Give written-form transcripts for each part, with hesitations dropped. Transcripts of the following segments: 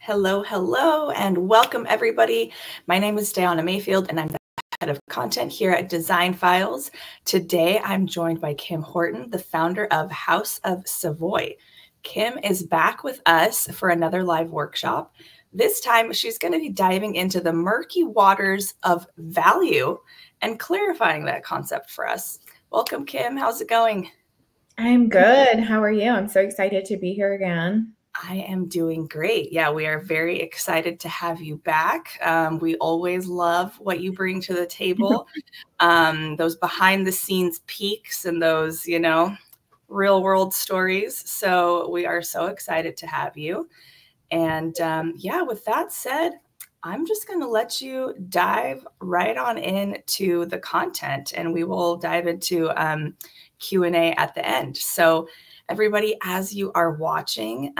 Hello, hello, and welcome everybody. My name is Diana Mayfield, and I'm the head of content here at Design Files. Today, I'm joined by Kim Horton, the founder of House of Savoy. Kim is back with us for another live workshop. This time, she's going to be diving into the murky waters of value and clarifying that concept for us. Welcome, Kim. How's it going? I'm good. How are you? I'm so excited to be here again. I am doing great. Yeah, we are very excited to have you back. We always love what you bring to the table. Those behind the scenes peeks and those, real world stories. So we are so excited to have you. And yeah, with that said, I'm just going to let you dive right on into the content, and we will dive into Q&A at the end. So everybody, as you are watching,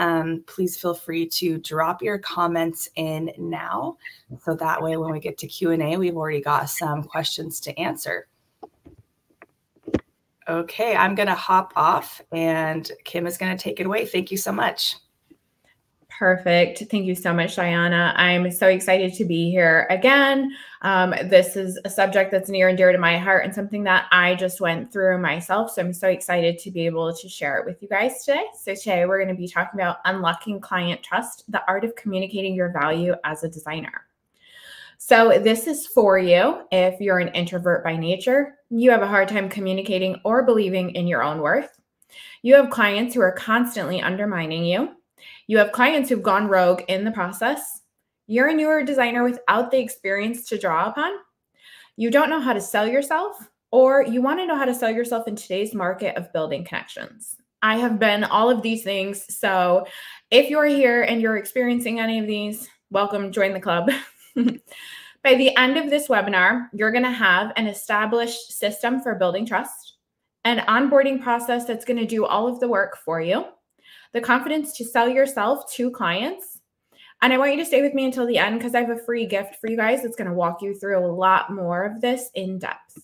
please feel free to drop your comments in now. So that way, when we get to Q&A, we've already got some questions to answer. Okay, I'm going to hop off and Kim is going to take it away. Thank you so much. Perfect. Thank you so much, Diana. I'm so excited to be here again. This is a subject that's near and dear to my heart and something that I just went through myself. So I'm so excited to be able to share it with you guys today. So today we're going to be talking about unlocking client trust, the art of communicating your value as a designer. So this is for you if you're an introvert by nature, you have a hard time communicating or believing in your own worth. You have clients who are constantly undermining you. You have clients who've gone rogue in the process. You're a newer designer without the experience to draw upon. You don't know how to sell yourself, or you want to know how to sell yourself in today's market of building connections. I have been all of these things. So if you're here and you're experiencing any of these, welcome, join the club. By the end of this webinar, you're going to have an established system for building trust, an onboarding process that's going to do all of the work for you, the confidence to sell yourself to clients. And I want you to stay with me until the end because I have a free gift for you guys that's going to walk you through a lot more of this in depth.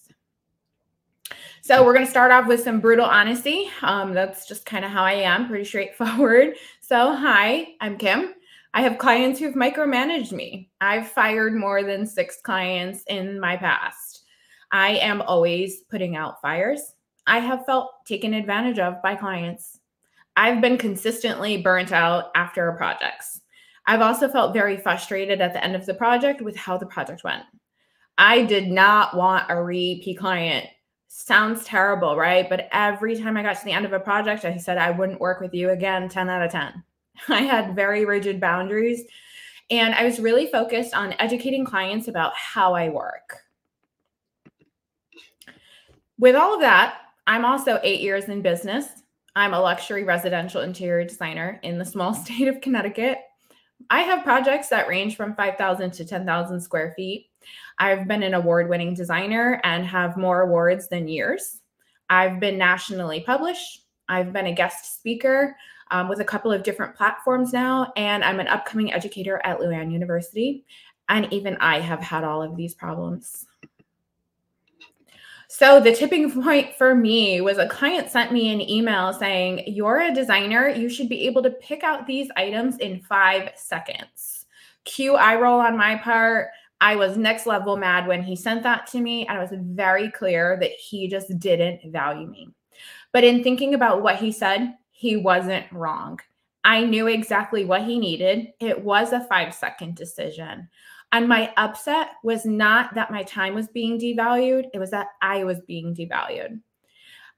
So we're going to start off with some brutal honesty. That's just kind of how I am, pretty straightforward. So hi, I'm Kim. I have clients who've micromanaged me. I've fired more than 6 clients in my past. I am always putting out fires. I have felt taken advantage of by clients. I've been consistently burnt out after projects. I've also felt very frustrated at the end of the project with how the project went. I did not want a repeat client. Sounds terrible, right? But every time I got to the end of a project, I said I wouldn't work with you again, 10 out of 10. I had very rigid boundaries, and I was really focused on educating clients about how I work. With all of that, I'm also 8 years in business. I'm a luxury residential interior designer in the small state of Connecticut. I have projects that range from 5,000 to 10,000 square feet. I've been an award-winning designer and have more awards than years. I've been nationally published. I've been a guest speaker with a couple of different platforms now, and I'm an upcoming educator at Luann University. And even I have had all of these problems. So the tipping point for me was a client sent me an email saying, you're a designer, you should be able to pick out these items in 5 seconds. Cue eye roll on my part. I was next level mad when he sent that to me, and I was very clear that he just didn't value me. But in thinking about what he said, he wasn't wrong. I knew exactly what he needed. It was a 5-second decision. And my upset was not that my time was being devalued. It was that I was being devalued.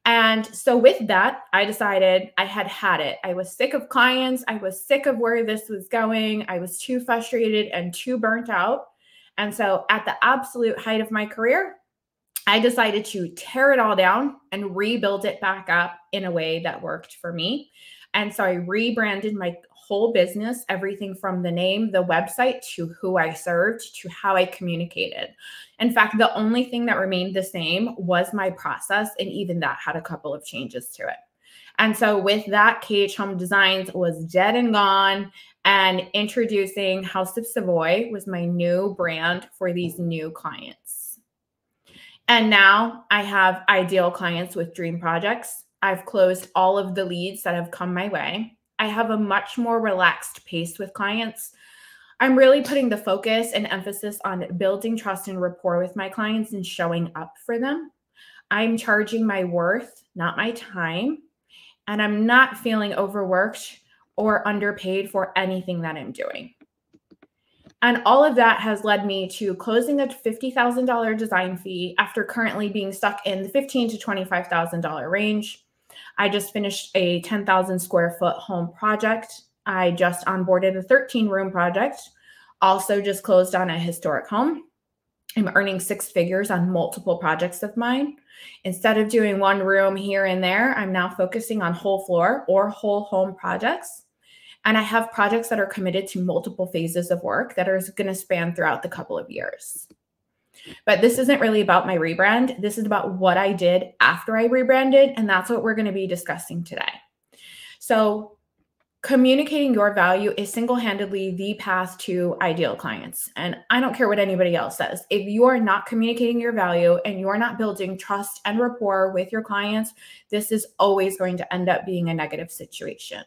And so with that, I decided I had it. I was sick of clients. I was sick of where this was going. I was too frustrated and too burnt out. And so at the absolute height of my career, I decided to tear it all down and rebuild it back up in a way that worked for me. And so I rebranded my whole business, everything from the name, the website, to who I served, to how I communicated. In fact, the only thing that remained the same was my process, and even that had a couple of changes to it. And so with that, KH Home Designs was dead and gone, and introducing House of Savoy was my new brand for these new clients. And now I have ideal clients with dream projects. I've closed all of the leads that have come my way. I have a much more relaxed pace with clients. I'm really putting the focus and emphasis on building trust and rapport with my clients and showing up for them. I'm charging my worth, not my time, and I'm not feeling overworked or underpaid for anything that I'm doing. And all of that has led me to closing a $50,000 design fee after currently being stuck in the $15,000 to $25,000 range. I just finished a 10,000 square foot home project. I just onboarded a 13-room project. Also just closed on a historic home. I'm earning six figures on multiple projects of mine. Instead of doing one room here and there, I'm now focusing on whole floor or whole home projects. And I have projects that are committed to multiple phases of work that are going to span throughout the couple of years. But this isn't really about my rebrand. This is about what I did after I rebranded. And that's what we're going to be discussing today. So communicating your value is single-handedly the path to ideal clients. And I don't care what anybody else says. If you are not communicating your value and you are not building trust and rapport with your clients, this is always going to end up being a negative situation.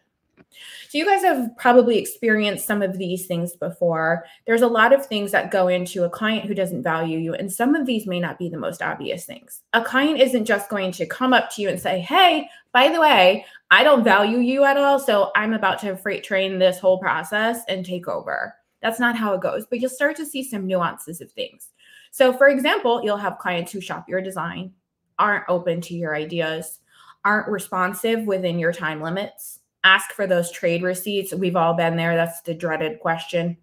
So you guys have probably experienced some of these things before. There's a lot of things that go into a client who doesn't value you, and some of these may not be the most obvious things. A client isn't just going to come up to you and say, hey, by the way, I don't value you at all, so I'm about to freight train this whole process and take over. That's not how it goes, but you'll start to see some nuances of things. So for example, you'll have clients who shop your design, aren't open to your ideas, aren't responsive within your time limits. Ask for those trade receipts. We've all been there. That's the dreaded question.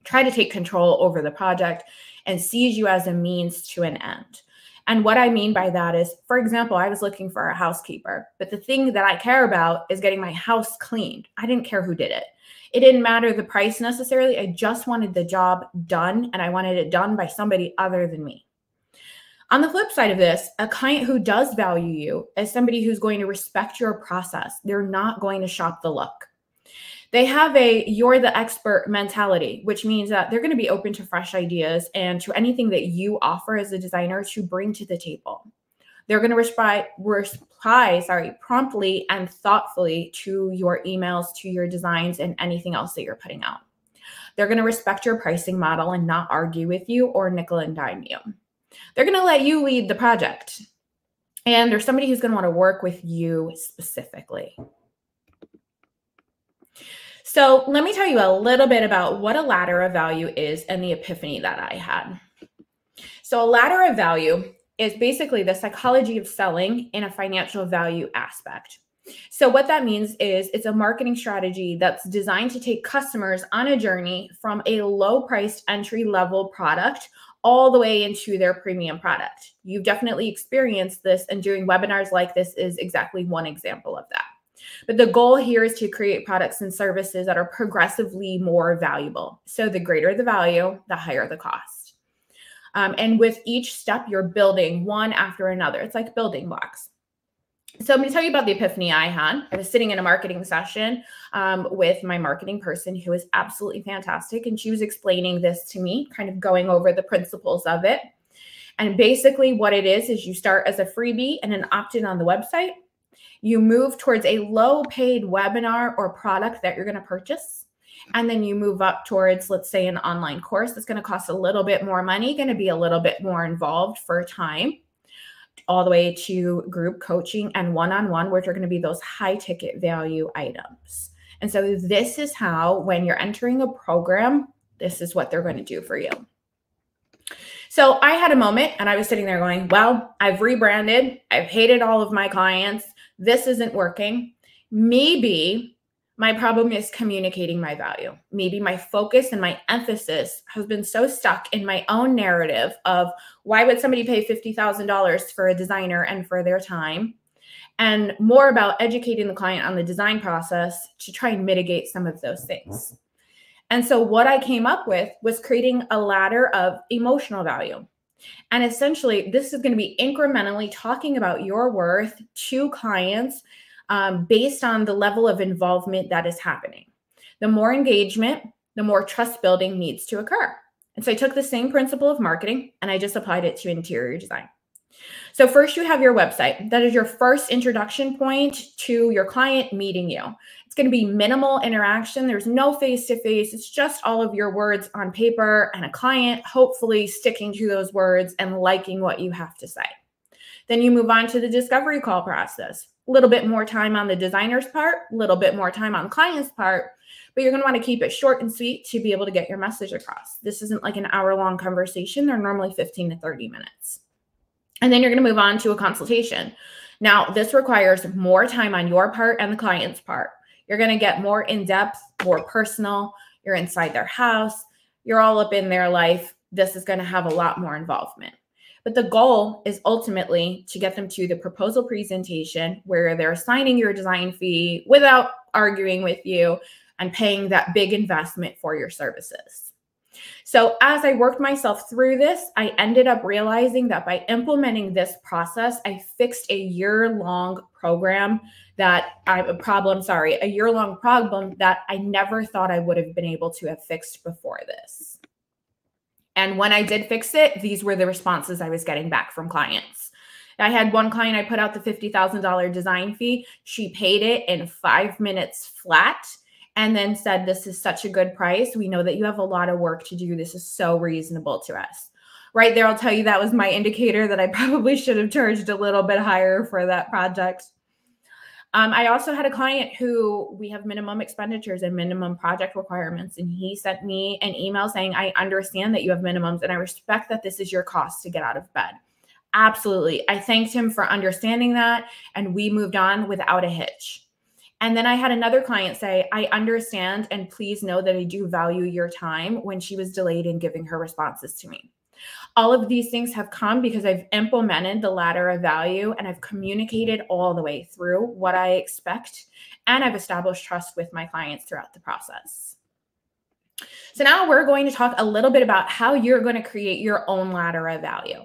Try to take control over the project and sees you as a means to an end. And what I mean by that is, for example, I was looking for a housekeeper, but the thing that I care about is getting my house cleaned. I didn't care who did it. It didn't matter the price necessarily. I just wanted the job done, and I wanted it done by somebody other than me. On the flip side of this, a client who does value you is somebody who's going to respect your process. They're not going to shop the look. They have a you're the expert mentality, which means that they're going to be open to fresh ideas and to anything that you offer as a designer to bring to the table. They're going to reply promptly and thoughtfully to your emails, to your designs, and anything else that you're putting out. They're going to respect your pricing model and not argue with you or nickel and dime you. They're going to let you lead the project. And there's somebody who's going to want to work with you specifically. So let me tell you a little bit about what a ladder of value is and the epiphany that I had. So a ladder of value is basically the psychology of selling in a financial value aspect. So what that means is it's a marketing strategy that's designed to take customers on a journey from a low-priced entry-level product all the way into their premium product. You've definitely experienced this, and doing webinars like this is exactly one example of that. But the goal here is to create products and services that are progressively more valuable. So the greater the value, the higher the cost. And with each step, you're building one after another. It's like building blocks. So I'm going to tell you about the epiphany I had. I was sitting in a marketing session with my marketing person who is absolutely fantastic. And she was explaining this to me, kind of going over the principles of it. And basically what it is you start as a freebie and an opt-in on the website. You move towards a low paid webinar or product that you're going to purchase. And then you move up towards, let's say, an online course that's going to cost a little bit more money, going to be a little bit more involved for time, all the way to group coaching and one-on-one, which are going to be those high ticket value items. And so this is how, when you're entering a program, this is what they're going to do for you. So I had a moment and I was sitting there going, well, I've rebranded. I've hated all of my clients. This isn't working. Maybe my problem is communicating my value. Maybe my focus and my emphasis has been so stuck in my own narrative of why would somebody pay $50,000 for a designer and for their time, and more about educating the client on the design process to try and mitigate some of those things. And so what I came up with was creating a ladder of emotional value. And essentially, this is going to be incrementally talking about your worth to clients based on the level of involvement that is happening. The more engagement, the more trust building needs to occur. And so I took the same principle of marketing and I just applied it to interior design. So first you have your website. That is your first introduction point to your client meeting you. It's going to be minimal interaction. There's no face-to-face. It's just all of your words on paper and a client hopefully sticking to those words and liking what you have to say. Then you move on to the discovery call process. A little bit more time on the designer's part, a little bit more time on the client's part, but you're going to want to keep it short and sweet to be able to get your message across. This isn't like an hour-long conversation. They're normally 15 to 30 minutes. And then you're going to move on to a consultation. Now, this requires more time on your part and the client's part. You're going to get more in-depth, more personal. You're inside their house. You're all up in their life. This is going to have a lot more involvement. But the goal is ultimately to get them to the proposal presentation where they're signing your design fee without arguing with you and paying that big investment for your services. So as I worked myself through this, I ended up realizing that by implementing this process, I fixed a year-long problem that I never thought I would have been able to have fixed before this. And when I did fix it, these were the responses I was getting back from clients. I had one client, I put out the $50,000 design fee. She paid it in 5 minutes flat and then said, this is such a good price. We know that you have a lot of work to do. This is so reasonable to us. Right there, I'll tell you that was my indicator that I probably should have charged a little bit higher for that project. I also had a client who we have minimum expenditures and minimum project requirements. And he sent me an email saying, I understand that you have minimums and I respect that this is your cost to get out of bed. Absolutely. I thanked him for understanding that. And we moved on without a hitch. And then I had another client say, I understand. And please know that I do value your time when she was delayed in giving her responses to me. All of these things have come because I've implemented the ladder of value and I've communicated all the way through what I expect. And I've established trust with my clients throughout the process. So now we're going to talk a little bit about how you're going to create your own ladder of value.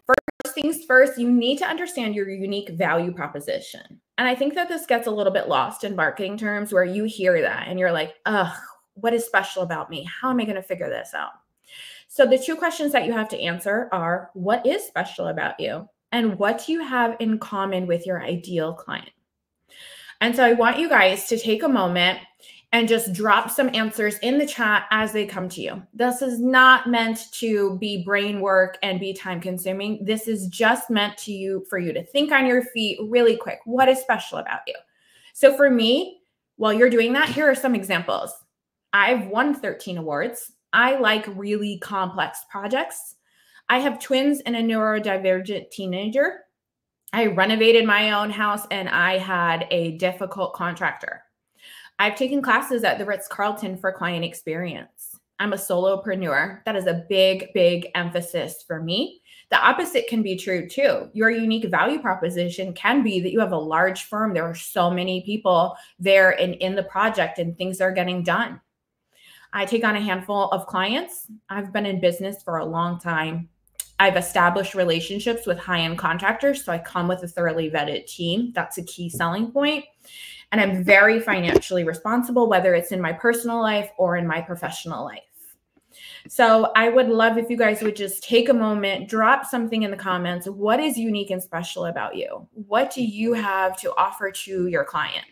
First things first, you need to understand your unique value proposition. And I think that this gets a little bit lost in marketing terms where you hear that and you're like, ugh, what is special about me? How am I going to figure this out? So the two questions that you have to answer are, what is special about you? And what do you have in common with your ideal client? And so I want you guys to take a moment and just drop some answers in the chat as they come to you. This is not meant to be brain work and be time consuming. This is just meant for you to think on your feet really quick. What is special about you? So for me, while you're doing that, here are some examples. I've won 13 awards. I like really complex projects. I have twins and a neurodivergent teenager. I renovated my own house and I had a difficult contractor. I've taken classes at the Ritz-Carlton for client experience. I'm a solopreneur. That is a big, big emphasis for me. The opposite can be true too. Your unique value proposition can be that you have a large firm. There are so many people there in the project and things are getting done. I take on a handful of clients. I've been in business for a long time. I've established relationships with high-end contractors, so I come with a thoroughly vetted team. That's a key selling point. And I'm very financially responsible, whether it's in my personal life or in my professional life. So I would love if you guys would just take a moment, drop something in the comments. What is unique and special about you? What do you have to offer to your client?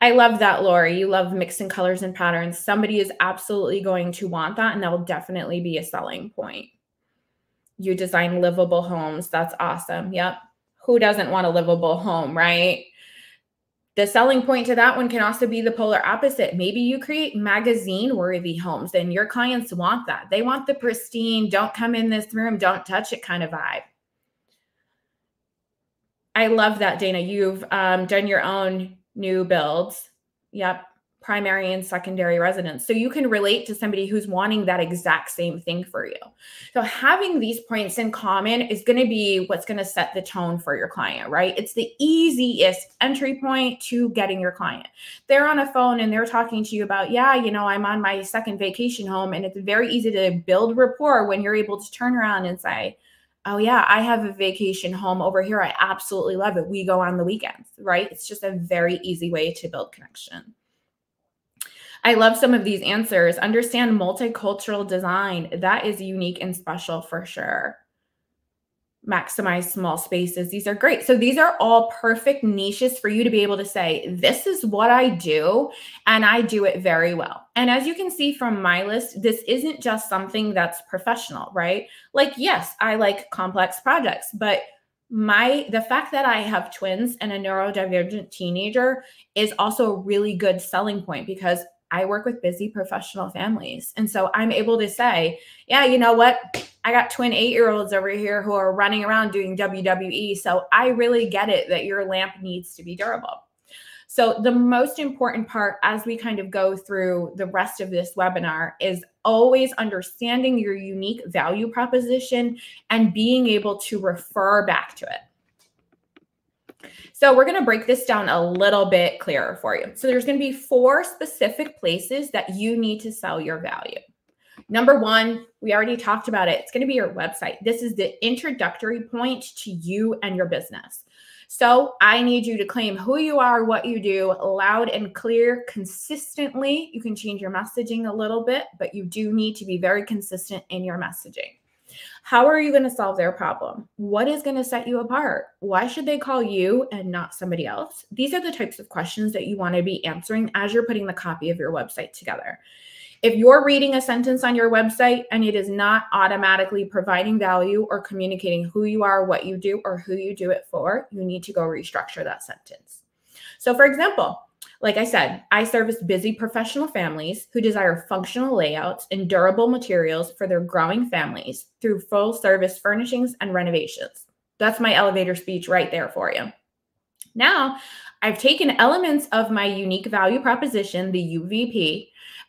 I love that, Lori. You love mixing colors and patterns. Somebody is absolutely going to want that, and that will definitely be a selling point. You design livable homes. That's awesome. Yep. Who doesn't want a livable home, right? The selling point to that one can also be the polar opposite. Maybe you create magazine-worthy homes, and your clients want that. They want the pristine, don't come in this room, don't touch it kind of vibe. I love that, Dana. You've done your own new builds. Yep. Primary and secondary residence. So you can relate to somebody who's wanting that exact same thing for you. So having these points in common is going to be what's going to set the tone for your client, right? It's the easiest entry point to getting your client. They're on a phone and they're talking to you about, yeah, you know, I'm on my second vacation home, and it's very easy to build rapport when you're able to turn around and say, oh yeah, I have a vacation home over here. I absolutely love it. We go on the weekends, right? It's just a very easy way to build connection. I love some of these answers. Understand multicultural design. That is unique and special for sure. maximize small spaces. These are great. So these are all perfect niches for you to be able to say, this is what I do, and I do it very well. And as you can see from my list, this isn't just something that's professional, right? Like, yes, I like complex projects, but the fact that I have twins and a neurodivergent teenager is also a really good selling point, because I work with busy professional families. And so I'm able to say, yeah, you know what? I got twin 8-year-olds over here who are running around doing WWE. So I really get it that your lamp needs to be durable. So the most important part as we kind of go through the rest of this webinar is always understanding your unique value proposition and being able to refer back to it. So we're going to break this down a little bit clearer for you. So there's going to be 4 specific places that you need to sell your value. Number 1, we already talked about it. It's going to be your website. This is the introductory point to you and your business. So I need you to claim who you are, what you do, loud and clear, consistently. You can change your messaging a little bit, but you do need to be very consistent in your messaging. How are you going to solve their problem? What is going to set you apart? Why should they call you and not somebody else? These are the types of questions that you want to be answering as you're putting the copy of your website together. If you're reading a sentence on your website and it is not automatically providing value or communicating who you are, what you do, or who you do it for, you need to go restructure that sentence. So for example, like I said, I service busy professional families who desire functional layouts and durable materials for their growing families through full service furnishings and renovations. That's my elevator speech right there for you. Now, I've taken elements of my unique value proposition, the UVP,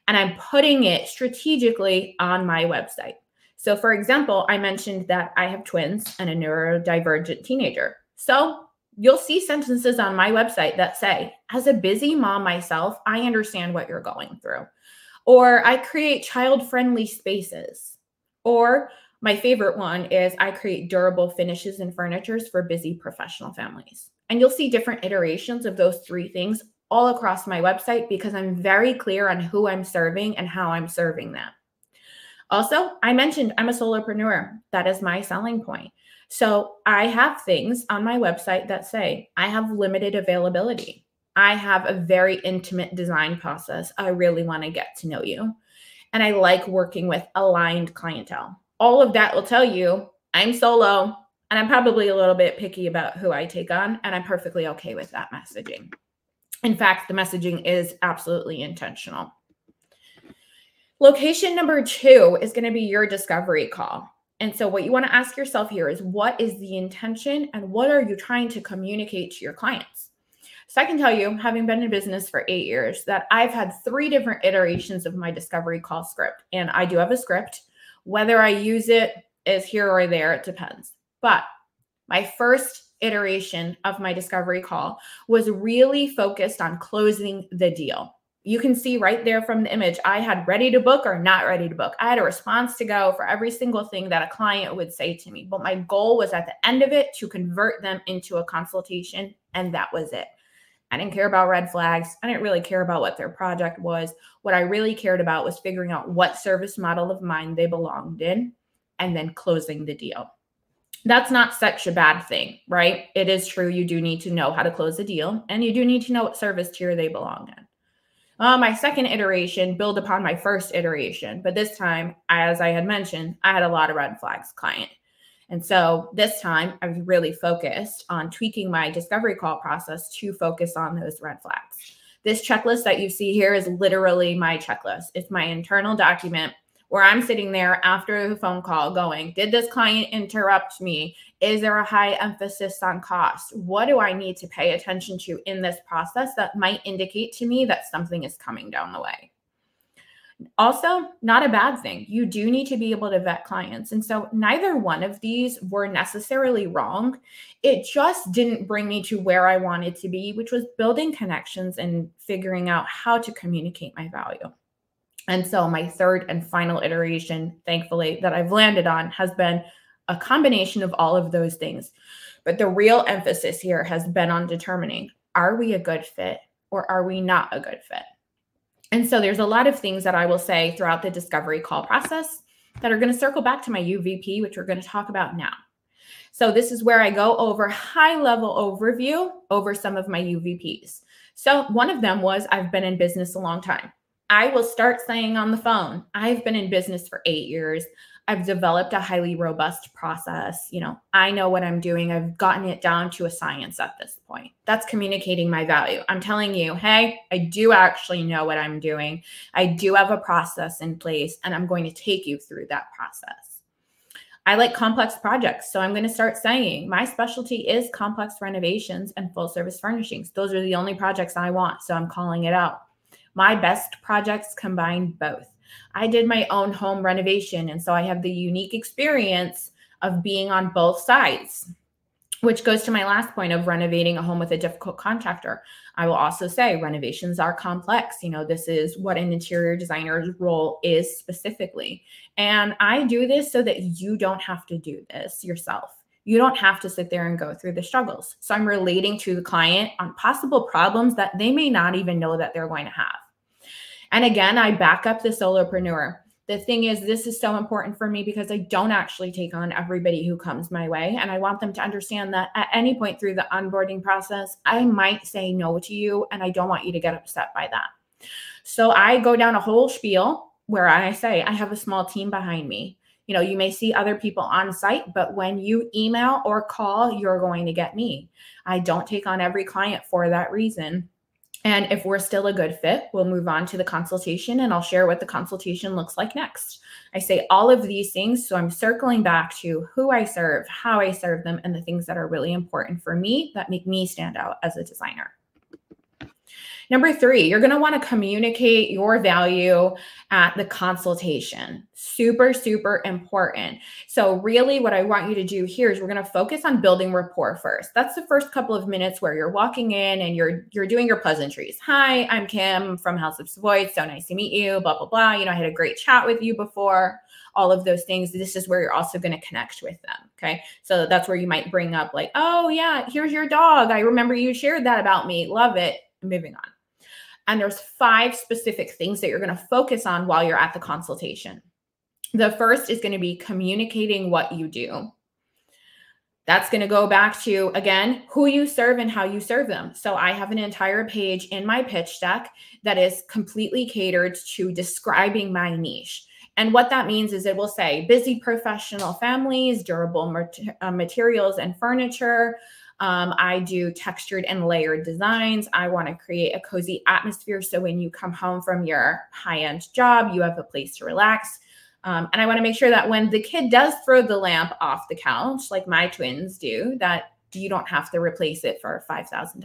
and I'm putting it strategically on my website. So for example, I mentioned that I have twins and a neurodivergent teenager. So you'll see sentences on my website that say, as a busy mom myself, I understand what you're going through. Or I create child-friendly spaces. Or my favorite one is I create durable finishes and furnitures for busy professional families. And you'll see different iterations of those 3 things all across my website because I'm very clear on who I'm serving and how I'm serving them. Also, I mentioned I'm a solopreneur. That is my selling point. So I have things on my website that say I have limited availability. I have a very intimate design process. I really want to get to know you. And I like working with aligned clientele. All of that will tell you I'm solo and I'm probably a little bit picky about who I take on, and I'm perfectly okay with that messaging. In fact, the messaging is absolutely intentional. Location number 2 is going to be your discovery call. And so what you want to ask yourself here is, what is the intention and what are you trying to communicate to your clients? So I can tell you, having been in business for 8 years, that I've had 3 different iterations of my discovery call script. And I do have a script. Whether I use it is here or there, it depends. But my first iteration of my discovery call was really focused on closing the deal. You can see right there from the image, I had ready to book or not ready to book. I had a response to go for every single thing that a client would say to me. But my goal was at the end of it to convert them into a consultation, and that was it. I didn't care about red flags. I didn't really care about what their project was. What I really cared about was figuring out what service model of mine they belonged in and then closing the deal. That's not such a bad thing, right? It is true. You do need to know how to close a deal, and you do need to know what service tier they belong in. My second iteration built upon my first iteration, but this time, as I had mentioned, I had a lot of red flags client. And so this time I was really focused on tweaking my discovery call process to focus on those red flags. This checklist that you see here is literally my checklist. It's my internal document where I'm sitting there after the phone call going, did this client interrupt me? Is there a high emphasis on cost? What do I need to pay attention to in this process that might indicate to me that something is coming down the way? Also, not a bad thing. You do need to be able to vet clients. And so neither one of these were necessarily wrong. It just didn't bring me to where I wanted to be, which was building connections and figuring out how to communicate my value. And so my third and final iteration, thankfully, that I've landed on has been a combination of all of those things. But the real emphasis here has been on determining, are we a good fit or are we not a good fit? And so there's a lot of things that I will say throughout the discovery call process that are going to circle back to my UVP, which we're going to talk about now. So this is where I go over high-level overview over some of my UVPs. So one of them was, I've been in business a long time. I will start saying on the phone, I've been in business for 8 years. I've developed a highly robust process. I know what I'm doing. I've gotten it down to a science at this point. That's communicating my value. I'm telling you, hey, I do actually know what I'm doing. I do have a process in place, and I'm going to take you through that process. I like complex projects. So I'm going to start saying my specialty is complex renovations and full service furnishings. Those are the only projects I want. So I'm calling it out. My best projects combine both. I did my own home renovation, and so I have the unique experience of being on both sides, which goes to my last point of renovating a home with a difficult contractor. I will also say renovations are complex. This is what an interior designer's role is specifically. And I do this so that you don't have to do this yourself. You don't have to sit there and go through the struggles. So I'm relating to the client on possible problems that they may not even know that they're going to have. And again, I back up the solopreneur. The thing is, this is so important for me because I don't actually take on everybody who comes my way. And I want them to understand that at any point through the onboarding process, I might say no to you, and I don't want you to get upset by that. So I go down a whole spiel where I say, I have a small team behind me. You may see other people on site, but when you email or call, you're going to get me. I don't take on every client for that reason. And if we're still a good fit, we'll move on to the consultation, and I'll share what the consultation looks like next. I say all of these things, so I'm circling back to who I serve, how I serve them, and the things that are really important for me that make me stand out as a designer. Number 3, you're going to want to communicate your value at the consultation. Super, super important. So really what I want you to do here is we're going to focus on building rapport first. That's the first couple of minutes where you're walking in and you're doing your pleasantries. Hi, I'm Kim from House of Savoy. It's so nice to meet you, blah, blah, blah. I had a great chat with you before. All of those things. This is where you're also going to connect with them. Okay. So that's where you might bring up like, oh yeah, here's your dog. I remember you shared that about me. Love it. Moving on. And there's 5 specific things that you're going to focus on while you're at the consultation. The first is going to be communicating what you do. That's going to go back to, again, who you serve and how you serve them. So I have an entire page in my pitch deck that is completely catered to describing my niche. And what that means is it will say busy professional families, durable materials and furniture. I do textured and layered designs. I want to create a cozy atmosphere so when you come home from your high-end job, you have a place to relax. And I want to make sure that when the kid does throw the lamp off the couch, like my twins do, that you don't have to replace it for $5,000.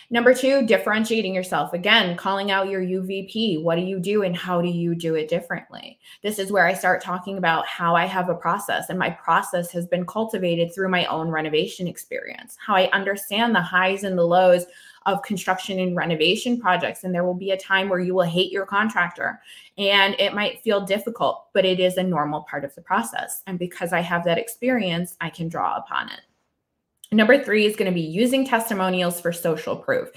Number 2, differentiating yourself. Again, calling out your UVP. What do you do and how do you do it differently? This is where I start talking about how I have a process, and my process has been cultivated through my own renovation experience, how I understand the highs and the lows of construction and renovation projects. And there will be a time where you will hate your contractor and it might feel difficult, but it is a normal part of the process. And because I have that experience, I can draw upon it. Number 3 is going to be using testimonials for social proof.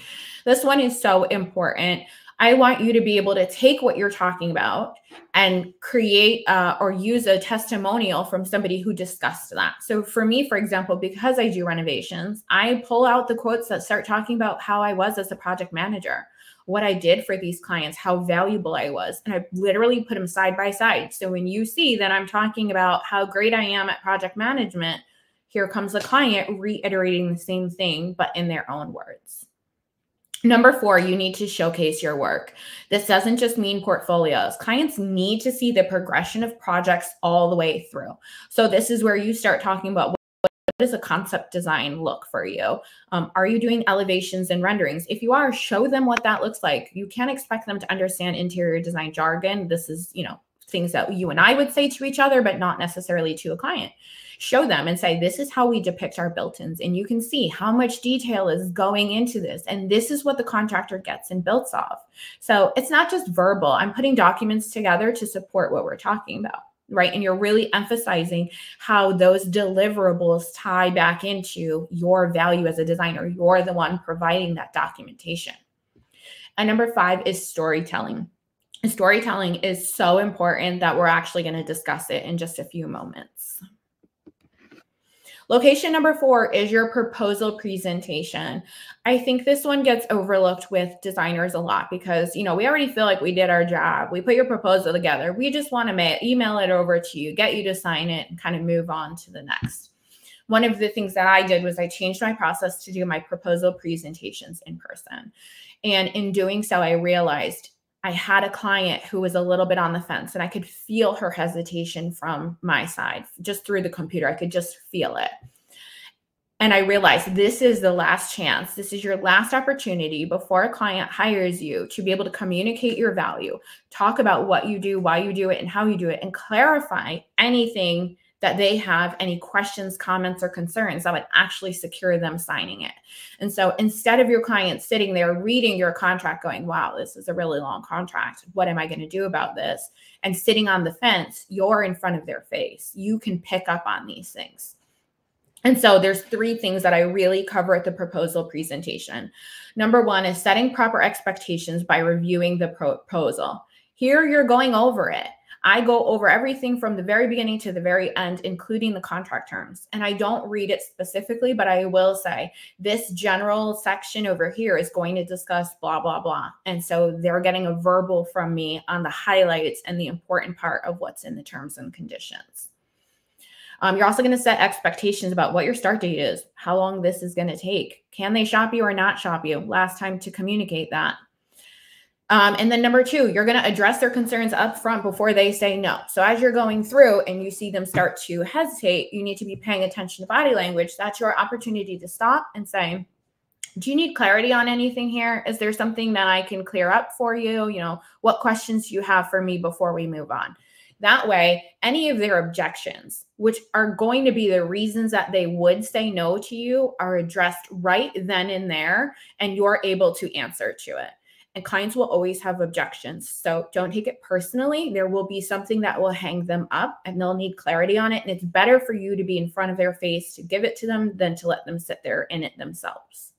This one is so important. I want you to be able to take what you're talking about and create or use a testimonial from somebody who discussed that. So for me, for example, because I do renovations, I pull out the quotes that start talking about how I was as a project manager, what I did for these clients, how valuable I was. And I literally put them side by side. So when you see that I'm talking about how great I am at project management, here comes the client reiterating the same thing, but in their own words. Number 4, you need to showcase your work. This doesn't just mean portfolios. Clients need to see the progression of projects all the way through. So this is where you start talking about what does a concept design look for you? Are you doing elevations and renderings? If you are, show them what that looks like. You can't expect them to understand interior design jargon. This is, things that you and I would say to each other, but not necessarily to a client. Show them and say, this is how we depict our built-ins. And you can see how much detail is going into this. And this is what the contractor gets and builds off. So it's not just verbal. I'm putting documents together to support what we're talking about, right? And you're really emphasizing how those deliverables tie back into your value as a designer. You're the one providing that documentation. And number 5 is storytelling. Storytelling is so important that we're actually going to discuss it in just a few moments. Location number 4 is your proposal presentation. I think this one gets overlooked with designers a lot because, we already feel like we did our job. We put your proposal together. We just want to email it over to you, get you to sign it, and kind of move on to the next. One of the things that I did was I changed my process to do my proposal presentations in person. And in doing so, I realized I had a client who was a little bit on the fence, and I could feel her hesitation from my side just through the computer. I could just feel it. And I realized this is the last chance. This is your last opportunity before a client hires you to be able to communicate your value, talk about what you do, why you do it, and how you do it, and clarify anything that they have, any questions, comments, or concerns that would actually secure them signing it. And so instead of your client sitting there reading your contract going, wow, this is a really long contract. What am I going to do about this? And sitting on the fence, you're in front of their face. You can pick up on these things. And so there's 3 things that I really cover at the proposal presentation. Number 1 is setting proper expectations by reviewing the proposal. Here you're going over it. I go over everything from the very beginning to the very end, including the contract terms. And I don't read it specifically, but I will say this general section over here is going to discuss blah, blah, blah. And so they're getting a verbal from me on the highlights and the important part of what's in the terms and conditions. You're also going to set expectations about what your start date is, how long this is going to take. Can they shop you or not shop you? Last time to communicate that. And then number 2, you're going to address their concerns up front before they say no. So as you're going through and you see them start to hesitate, you need to be paying attention to body language. That's your opportunity to stop and say, do you need clarity on anything here? Is there something that I can clear up for you? What questions do you have for me before we move on? That way, any of their objections, which are going to be the reasons that they would say no to you, are addressed right then and there, and you're able to answer to it. And clients will always have objections. So don't take it personally. There will be something that will hang them up and they'll need clarity on it. And it's better for you to be in front of their face to give it to them than to let them sit there in it themselves.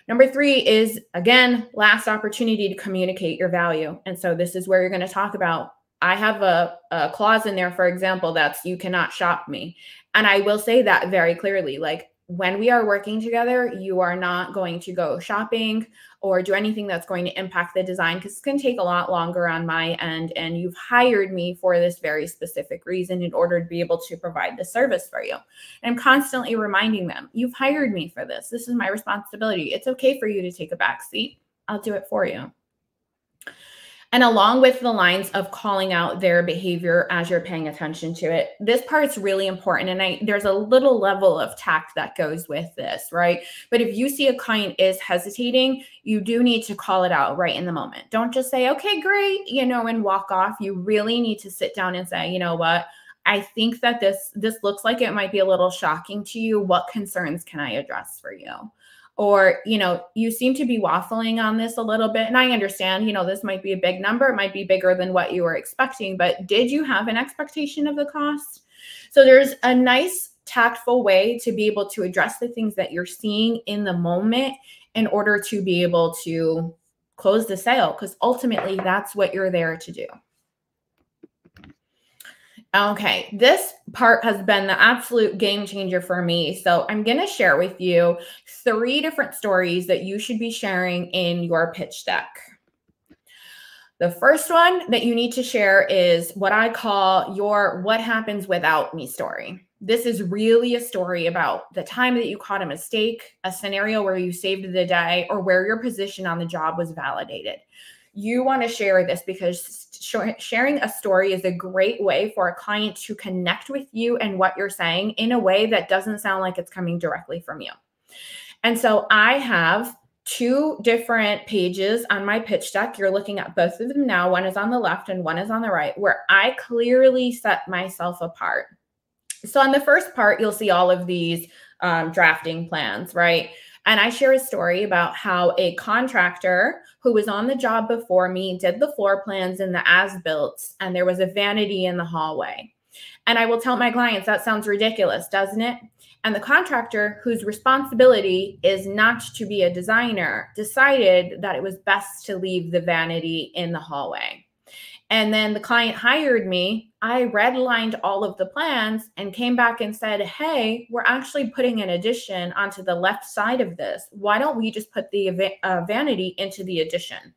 Number 3 is, again, last opportunity to communicate your value. And so this is where you're going to talk about, I have a clause in there, for example, that's you cannot shop me. And I will say that very clearly, like, when we are working together, you are not going to go shopping or do anything that's going to impact the design, because it's going to take a lot longer on my end. And you've hired me for this very specific reason in order to be able to provide the service for you. And I'm constantly reminding them, you've hired me for this. This is my responsibility. It's okay for you to take a back seat. I'll do it for you. And along with the lines of calling out their behavior as you're paying attention to it, this part's really important. And there's a little level of tact that goes with this, right? But if you see a client is hesitating, you do need to call it out right in the moment. Don't just say, okay, great, and walk off. You really need to sit down and say, you know what? I think that this looks like it might be a little shocking to you. What concerns can I address for you? Or, you seem to be waffling on this a little bit. And I understand, this might be a big number. It might be bigger than what you were expecting, but did you have an expectation of the cost? So there's a nice tactful way to be able to address the things that you're seeing in the moment in order to be able to close the sale, because ultimately that's what you're there to do. Okay, this part has been the absolute game changer for me. So I'm going to share with you 3 different stories that you should be sharing in your pitch deck. The first one that you need to share is what I call your what happens without me story. This is really a story about the time that you caught a mistake, a scenario where you saved the day, or where your position on the job was validated. You want to share this because sharing a story is a great way for a client to connect with you and what you're saying in a way that doesn't sound like it's coming directly from you. And so I have 2 different pages on my pitch deck. You're looking at both of them now. One is on the left and one is on the right, where I clearly set myself apart. So on the first part, you'll see all of these drafting plans, right? And I share a story about how a contractor who was on the job before me did the floor plans and the as-built, and there was a vanity in the hallway. And I will tell my clients, that sounds ridiculous, doesn't it? And the contractor, whose responsibility is not to be a designer, decided that it was best to leave the vanity in the hallway. And then the client hired me. I redlined all of the plans and came back and said, hey, we're actually putting an addition onto the left side of this. Why don't we just put the vanity into the addition?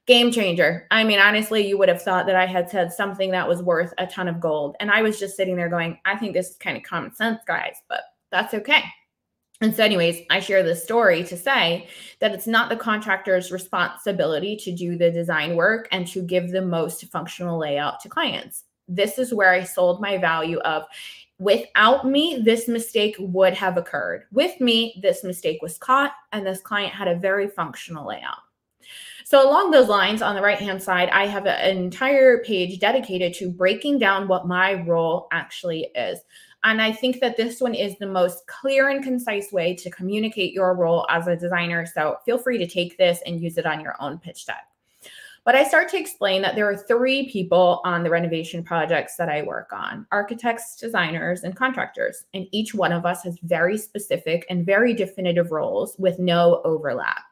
Game changer. I mean, honestly, you would have thought that I had said something that was worth a ton of gold. And I was just sitting there going, I think this is kind of common sense, guys, but that's okay. And so anyways, I share this story to say that it's not the contractor's responsibility to do the design work and to give the most functional layout to clients. This is where I sold my value of, without me, this mistake would have occurred. With me, this mistake was caught, and this client had a very functional layout. So along those lines, on the right-hand side, I have an entire page dedicated to breaking down what my role actually is. And I think that this one is the most clear and concise way to communicate your role as a designer. So feel free to take this and use it on your own pitch deck. But I start to explain that there are 3 people on the renovation projects that I work on: architects, designers, and contractors. And each one of us has very specific and very definitive roles with no overlap.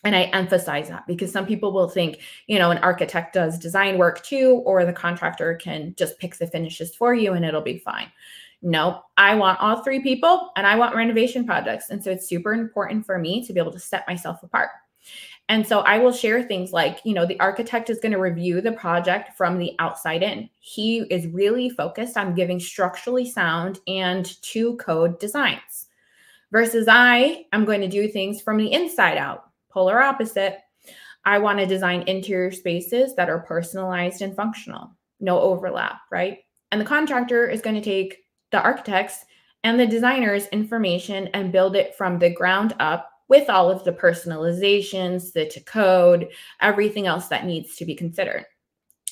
And I emphasize that because some people will think, you know, an architect does design work too, or the contractor can just pick the finishes for you and it'll be fine. No, I want all 3 people, and I want renovation projects. And so it's super important for me to be able to set myself apart. And so I will share things like, you know, the architect is going to review the project from the outside in. He is really focused on giving structurally sound and to code designs, versus I am going to do things from the inside out. Polar opposite. I want to design interior spaces that are personalized and functional. No overlap, right? And the contractor is going to take the architect's and the designer's information and build it from the ground up with all of the personalizations, the to code, everything else that needs to be considered.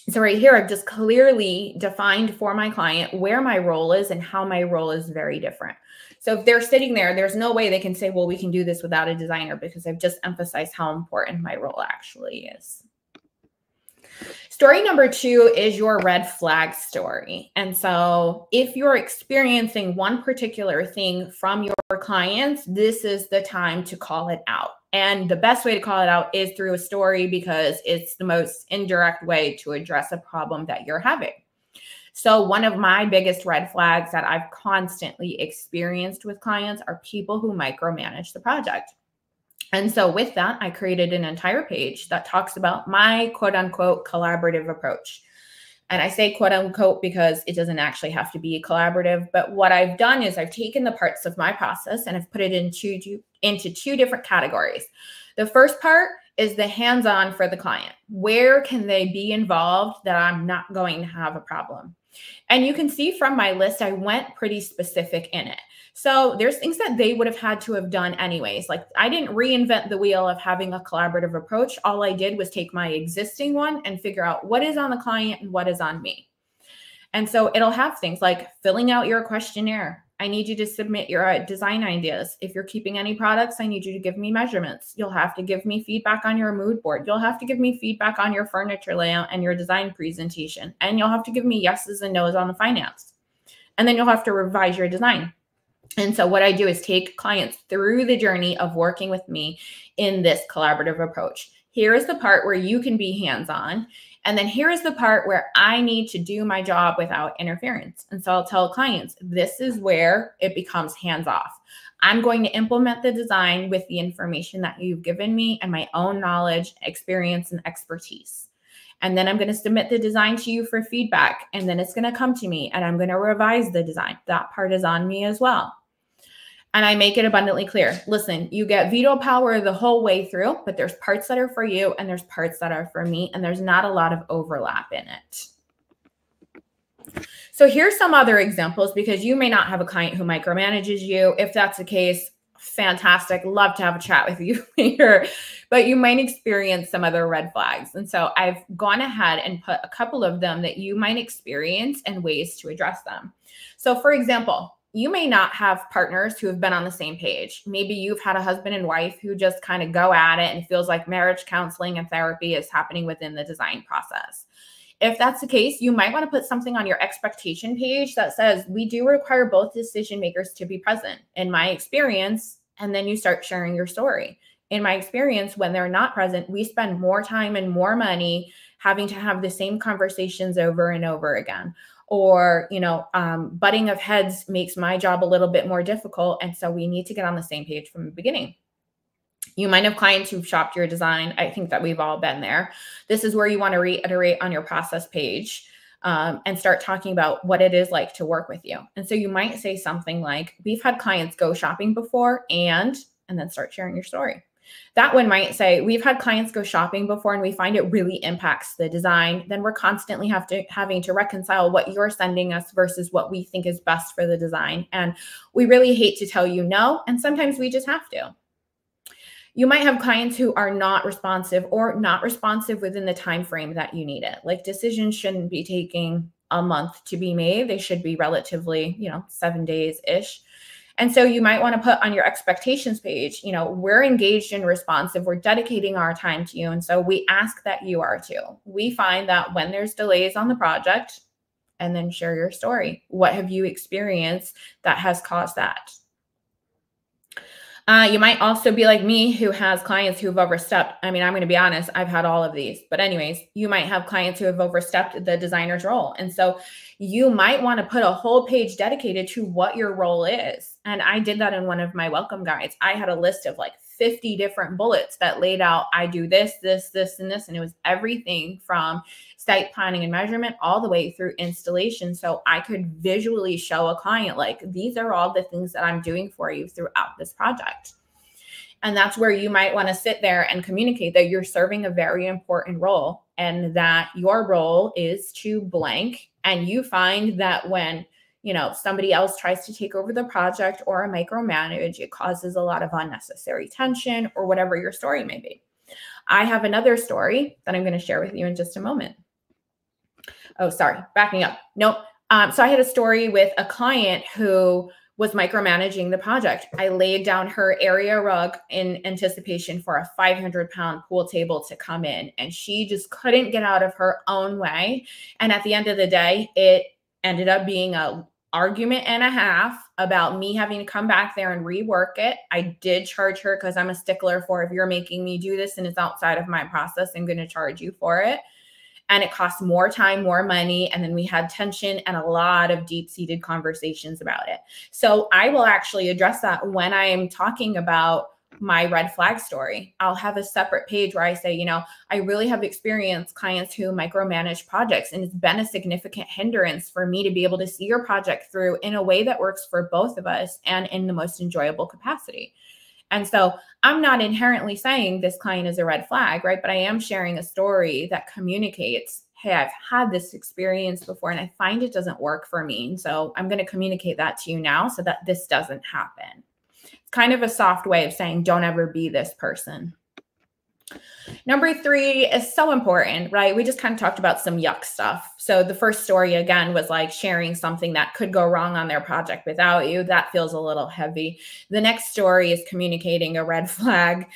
So right here, I've just clearly defined for my client where my role is and how my role is very different. So if they're sitting there, there's no way they can say, well, we can do this without a designer, because I've just emphasized how important my role actually is. Story number 2 is your red flag story. And so if you're experiencing one particular thing from your clients, this is the time to call it out. And the best way to call it out is through a story, because it's the most indirect way to address a problem that you're having. So one of my biggest red flags that I've constantly experienced with clients are people who micromanage the project. And so with that, I created an entire page that talks about my quote unquote collaborative approach. And I say quote unquote because it doesn't actually have to be collaborative. But what I've done is I've taken the parts of my process and I've put it into 2 different categories. The first part is the hands-on for the client. Where can they be involved that I'm not going to have a problem? And you can see from my list, I went pretty specific in it. So there's things that they would have had to have done anyways. Like, I didn't reinvent the wheel of having a collaborative approach. All I did was take my existing one and figure out what is on the client and what is on me. And so it'll have things like filling out your questionnaire. I need you to submit your design ideas. If you're keeping any products, I need you to give me measurements. You'll have to give me feedback on your mood board. You'll have to give me feedback on your furniture layout and your design presentation. And you'll have to give me yeses and nos on the finance. And then you'll have to revise your design. And so what I do is take clients through the journey of working with me in this collaborative approach. Here is the part where you can be hands-on. And then here is the part where I need to do my job without interference. And so I'll tell clients, this is where it becomes hands-off. I'm going to implement the design with the information that you've given me and my own knowledge, experience, and expertise. And then I'm going to submit the design to you for feedback. And then it's going to come to me and I'm going to revise the design. That part is on me as well. And I make it abundantly clear. Listen, you get veto power the whole way through, but there's parts that are for you and there's parts that are for me, and there's not a lot of overlap in it. So here's some other examples, because you may not have a client who micromanages you. If that's the case, fantastic. Love to have a chat with you later, but you might experience some other red flags. And so I've gone ahead and put a couple of them that you might experience and ways to address them. So for example, you may not have partners who have been on the same page. Maybe you've had a husband and wife who just kind of go at it and feels like marriage counseling and therapy is happening within the design process. If that's the case, you might want to put something on your expectation page that says, we do require both decision makers to be present, in my experience, and then you start sharing your story. in my experience, when they're not present, we spend more time and more money having to have the same conversations over and over again. Or, butting of heads makes my job a little bit more difficult. And so we need to get on the same page from the beginning. You might have clients who've shopped your design. I think that we've all been there. This is where you want to reiterate on your process page and start talking about what it is like to work with you. And so you might say something like, we've had clients go shopping before and then start sharing your story. That one might say, we've had clients go shopping before and we find it really impacts the design. Then we're constantly having to reconcile what you're sending us versus what we think is best for the design. And we really hate to tell you no. And sometimes we just have to. You might have clients who are not responsive or not responsive within the time frame that you need it. Like, decisions shouldn't be taking a month to be made. They should be relatively, 7 days-ish. And so you might want to put on your expectations page, we're engaged and responsive. We're dedicating our time to you. And so we ask that you are too. We find that when there's delays on the project, and then share your story. What have you experienced that has caused that? You might also be like me, who has clients who've overstepped. I mean, I'm going to be honest, I've had all of these. But anyways, you might have clients who have overstepped the designer's role. And so you might want to put a whole page dedicated to what your role is. And I did that in one of my welcome guides. I had a list of like 50 different bullets that laid out, I do this, this, this, and this. And it was everything from site planning and measurement all the way through installation. So I could visually show a client, like, these are all the things that I'm doing for you throughout this project. And that's where you might want to sit there and communicate that you're serving a very important role and that your role is to blank. And you find that when somebody else tries to take over the project or a micromanage, it causes a lot of unnecessary tension or whatever your story may be. I have another story that I'm going to share with you in just a moment. Oh, sorry, backing up. Nope. So I had a story with a client who was micromanaging the project. I laid down her area rug in anticipation for a 500-pound pool table to come in, and she just couldn't get out of her own way. And at the end of the day, it ended up being a argument and a half about me having to come back there and rework it. I did charge her because I'm a stickler for, if you're making me do this and it's outside of my process, I'm going to charge you for it. And it cost more time, more money. And then we had tension and a lot of deep-seated conversations about it. So I will actually address that when I am talking about my red flag story. I'll have a separate page where I say, I really have experienced clients who micromanage projects, and it's been a significant hindrance for me to be able to see your project through in a way that works for both of us and in the most enjoyable capacity. And so I'm not inherently saying this client is a red flag, right? But I am sharing a story that communicates, hey, I've had this experience before and I find it doesn't work for me. And so I'm going to communicate that to you now so that this doesn't happen. It's kind of a soft way of saying, don't ever be this person. Number 3 is so important, right? We just kind of talked about some yuck stuff. So the first story, again, was like sharing something that could go wrong on their project without you. That feels a little heavy. The next story is communicating a red flag,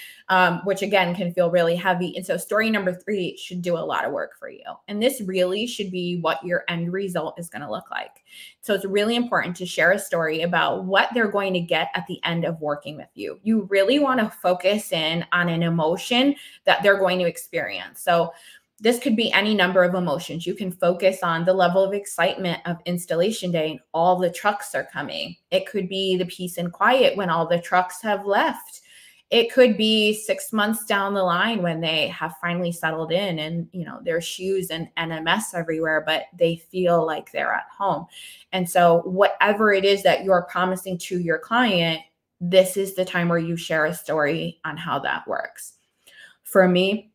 which again can feel really heavy. And so story number 3 should do a lot of work for you. And this really should be what your end result is going to look like. So it's really important to share a story about what they're going to get at the end of working with you. You really want to focus in on an emotion that they're going to experience. So this could be any number of emotions. You can focus on the level of excitement of installation day and all the trucks are coming. It could be the peace and quiet when all the trucks have left. It could be 6 months down the line when they have finally settled in and, their shoes and a mess everywhere, but they feel like they're at home. And so whatever it is that you're promising to your client, this is the time where you share a story on how that works. For me,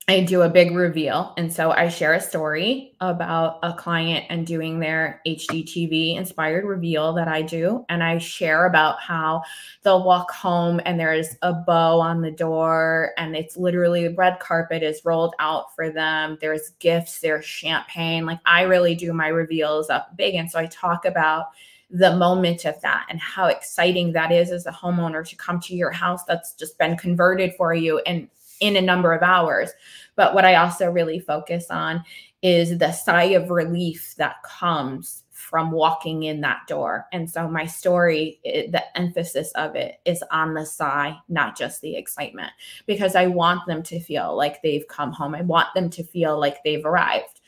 I do a big reveal. And so I share a story about a client and doing their HGTV inspired reveal that I do. And I share about how they'll walk home and there's a bow on the door and it's literally red carpet is rolled out for them. There's gifts, there's champagne. Like, I really do my reveals up big. And so I talk about the moment of that and how exciting that is as a homeowner to come to your house that's just been converted for you and in a number of hours. But what I also really focus on is the sigh of relief that comes from walking in that door. And so my story, the emphasis of it is on the sigh, not just the excitement, because I want them to feel like they've come home. I want them to feel like they've arrived.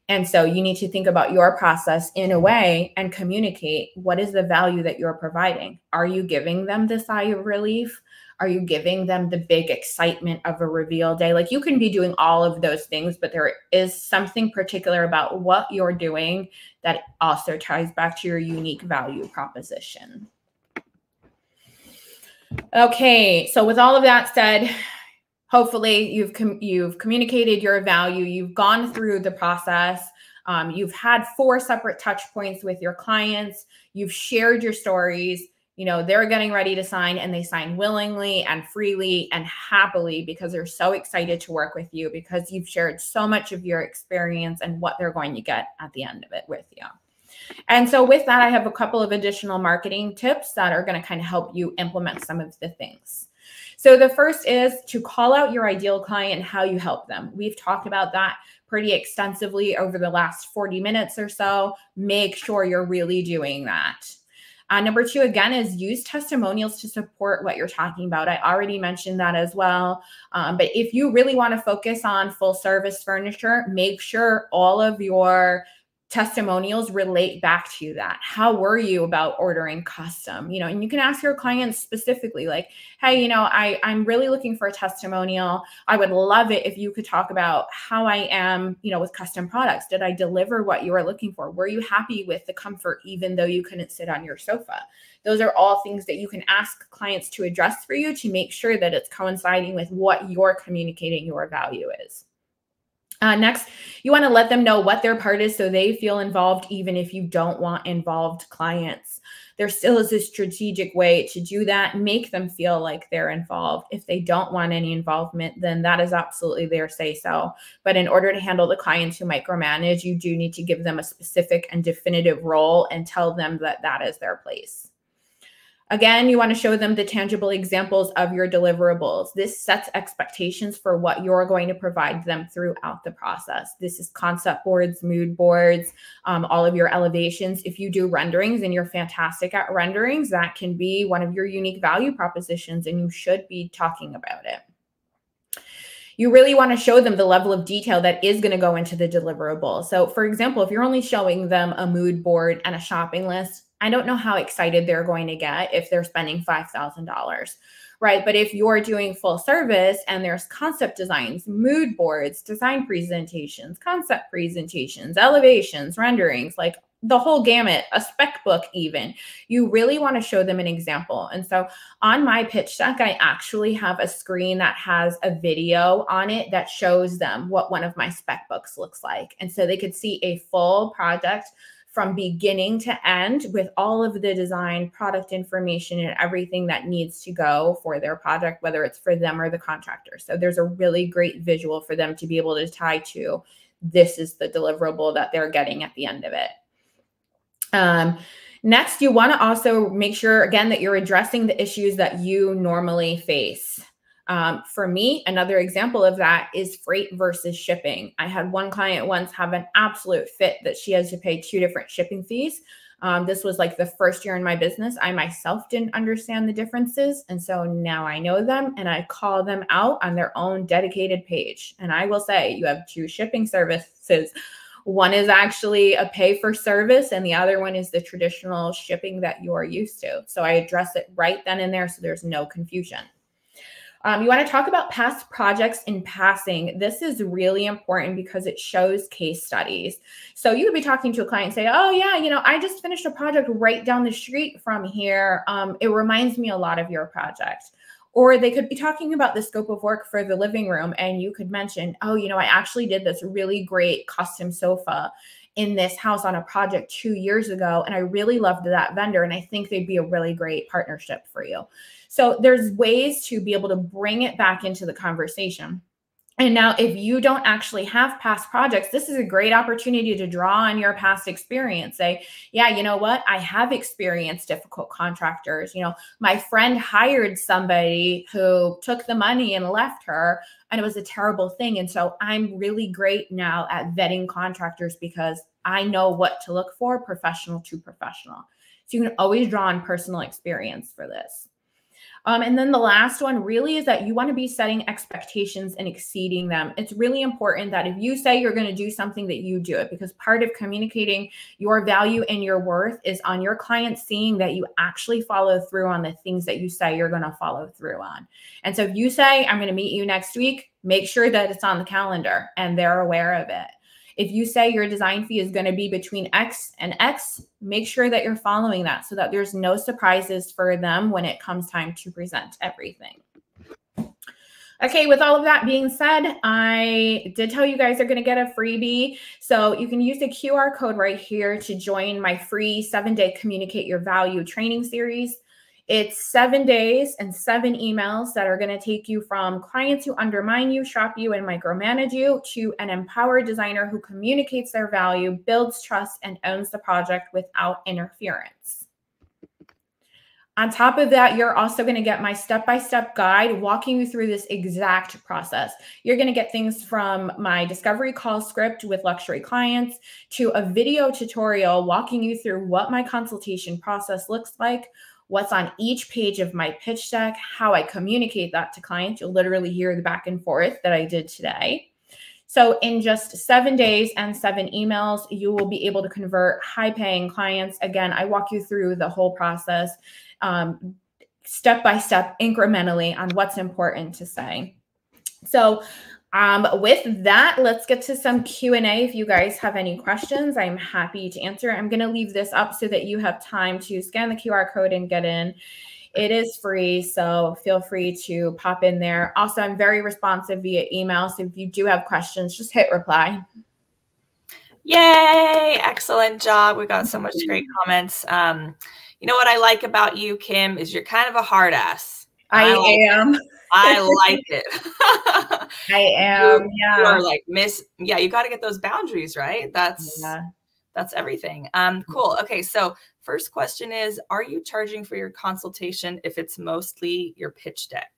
And so you need to think about your process in a way and communicate what is the value that you're providing. Are you giving them the sigh of relief? Are you giving them the big excitement of a reveal day? Like, you can be doing all of those things, but there is something particular about what you're doing that also ties back to your unique value proposition. Okay, so with all of that said, hopefully you've communicated your value. You've gone through the process. You've had 4 separate touch points with your clients. You've shared your stories. You know, they're getting ready to sign, and they sign willingly and freely and happily because they're so excited to work with you, because you've shared so much of your experience and what they're going to get at the end of it with you. And so with that, I have a couple of additional marketing tips that are going to kind of help you implement some of the things. So the first is to call out your ideal client and how you help them. We've talked about that pretty extensively over the last 40 minutes or so. Make sure you're really doing that. Number 2, again, is use testimonials to support what you're talking about. I already mentioned that as well. But if you really want to focus on full service furniture, make sure all of your testimonials relate back to that. How were you about ordering custom? You know, and you can ask your clients specifically, like, hey, you know, I'm really looking for a testimonial. I would love it if you could talk about how I am, you know, with custom products. Did I deliver what you were looking for? Were you happy with the comfort, even though you couldn't sit on your sofa? Those are all things that you can ask clients to address for you to make sure that it's coinciding with what you're communicating your value is. Next, you want to let them know what their part is so they feel involved, even if you don't want involved clients. There still is a strategic way to do that. Make them feel like they're involved. If they don't want any involvement, then that is absolutely their say-so. But in order to handle the clients who micromanage, you do need to give them a specific and definitive role and tell them that that is their place. Again, you want to show them the tangible examples of your deliverables. This sets expectations for what you're going to provide them throughout the process. This is concept boards, mood boards, all of your elevations. If you do renderings and you're fantastic at renderings, that can be one of your unique value propositions, and you should be talking about it. You really want to show them the level of detail that is going to go into the deliverable. So for example, if you're only showing them a mood board and a shopping list, I don't know how excited they're going to get if they're spending $5,000, right? But if you're doing full service and there's concept designs, mood boards, design presentations, concept presentations, elevations, renderings, like the whole gamut, a spec book even, you really want to show them an example. And so on my pitch deck, I actually have a screen that has a video on it that shows them what one of my spec books looks like. And so they could see a full project from beginning to end with all of the design, product information, and everything that needs to go for their project, whether it's for them or the contractor. So there's a really great visual for them to be able to tie to. This is the deliverable that they're getting at the end of it. Next, you want to also make sure, again, that you're addressing the issues that you normally face. For me, another example of that is freight versus shipping. I had one client once have an absolute fit that she has to pay 2 different shipping fees. This was like the first year in my business. I myself didn't understand the differences. And so now I know them and I call them out on their own dedicated page. And I will say, you have 2 shipping services. One is actually a pay for service and the other one is the traditional shipping that you are used to. So I address it right then and there so there's no confusion. You want to talk about past projects in passing. This is really important because it shows case studies. So you could be talking to a client and say, oh yeah, you know, I just finished a project right down the street from here. It reminds me a lot of your project. Or they could be talking about the scope of work for the living room and you could mention, oh, you know, I actually did this really great custom sofa in this house on a project 2 years ago. And I really loved that vendor. And I think they'd be a really great partnership for you. So there's ways to be able to bring it back into the conversation. And now if you don't actually have past projects, this is a great opportunity to draw on your past experience. Say, yeah, you know what? I have experienced difficult contractors. You know, my friend hired somebody who took the money and left her, and it was a terrible thing. And so I'm really great now at vetting contractors because I know what to look for, professional to professional. So you can always draw on personal experience for this. And then the last one really is that you want to be setting expectations and exceeding them. It's really important that if you say you're going to do something, that you do it, because part of communicating your value and your worth is on your clients seeing that you actually follow through on the things that you say you're going to follow through on. And so if you say, I'm going to meet you next week, make sure that it's on the calendar and they're aware of it. If you say your design fee is going to be between X and X, make sure that you're following that so that there's no surprises for them when it comes time to present everything. Okay, with all of that being said, I did tell you guys are going to get a freebie. So you can use the QR code right here to join my free 7-day Communicate Your Value training series. It's 7 days and 7 emails that are going to take you from clients who undermine you, shop you, and micromanage you to an empowered designer who communicates their value, builds trust, and owns the project without interference. On top of that, you're also going to get my step-by-step guide walking you through this exact process. You're going to get things from my discovery call script with luxury clients to a video tutorial walking you through what my consultation process looks like, what's on each page of my pitch deck, how I communicate that to clients. You'll literally hear the back and forth that I did today. So in just 7 days and 7 emails, you will be able to convert high-paying clients. Again, I walk you through the whole process step by step, incrementally on what's important to say. So with that, let's get to some Q&A. If you guys have any questions, I'm happy to answer. I'm going to leave this up so that you have time to scan the QR code and get in. It is free, so feel free to pop in there. Also, I'm very responsive via email, so if you do have questions, just hit reply. Yay! Excellent job. We got so much great comments. You know what I like about you, Kim, is you're kind of a hard ass. I am. I like it. I am. Yeah. You are like yeah, you got to get those boundaries, right? That's everything. Cool. Okay. So first question is, are you charging for your consultation if it's mostly your pitch deck?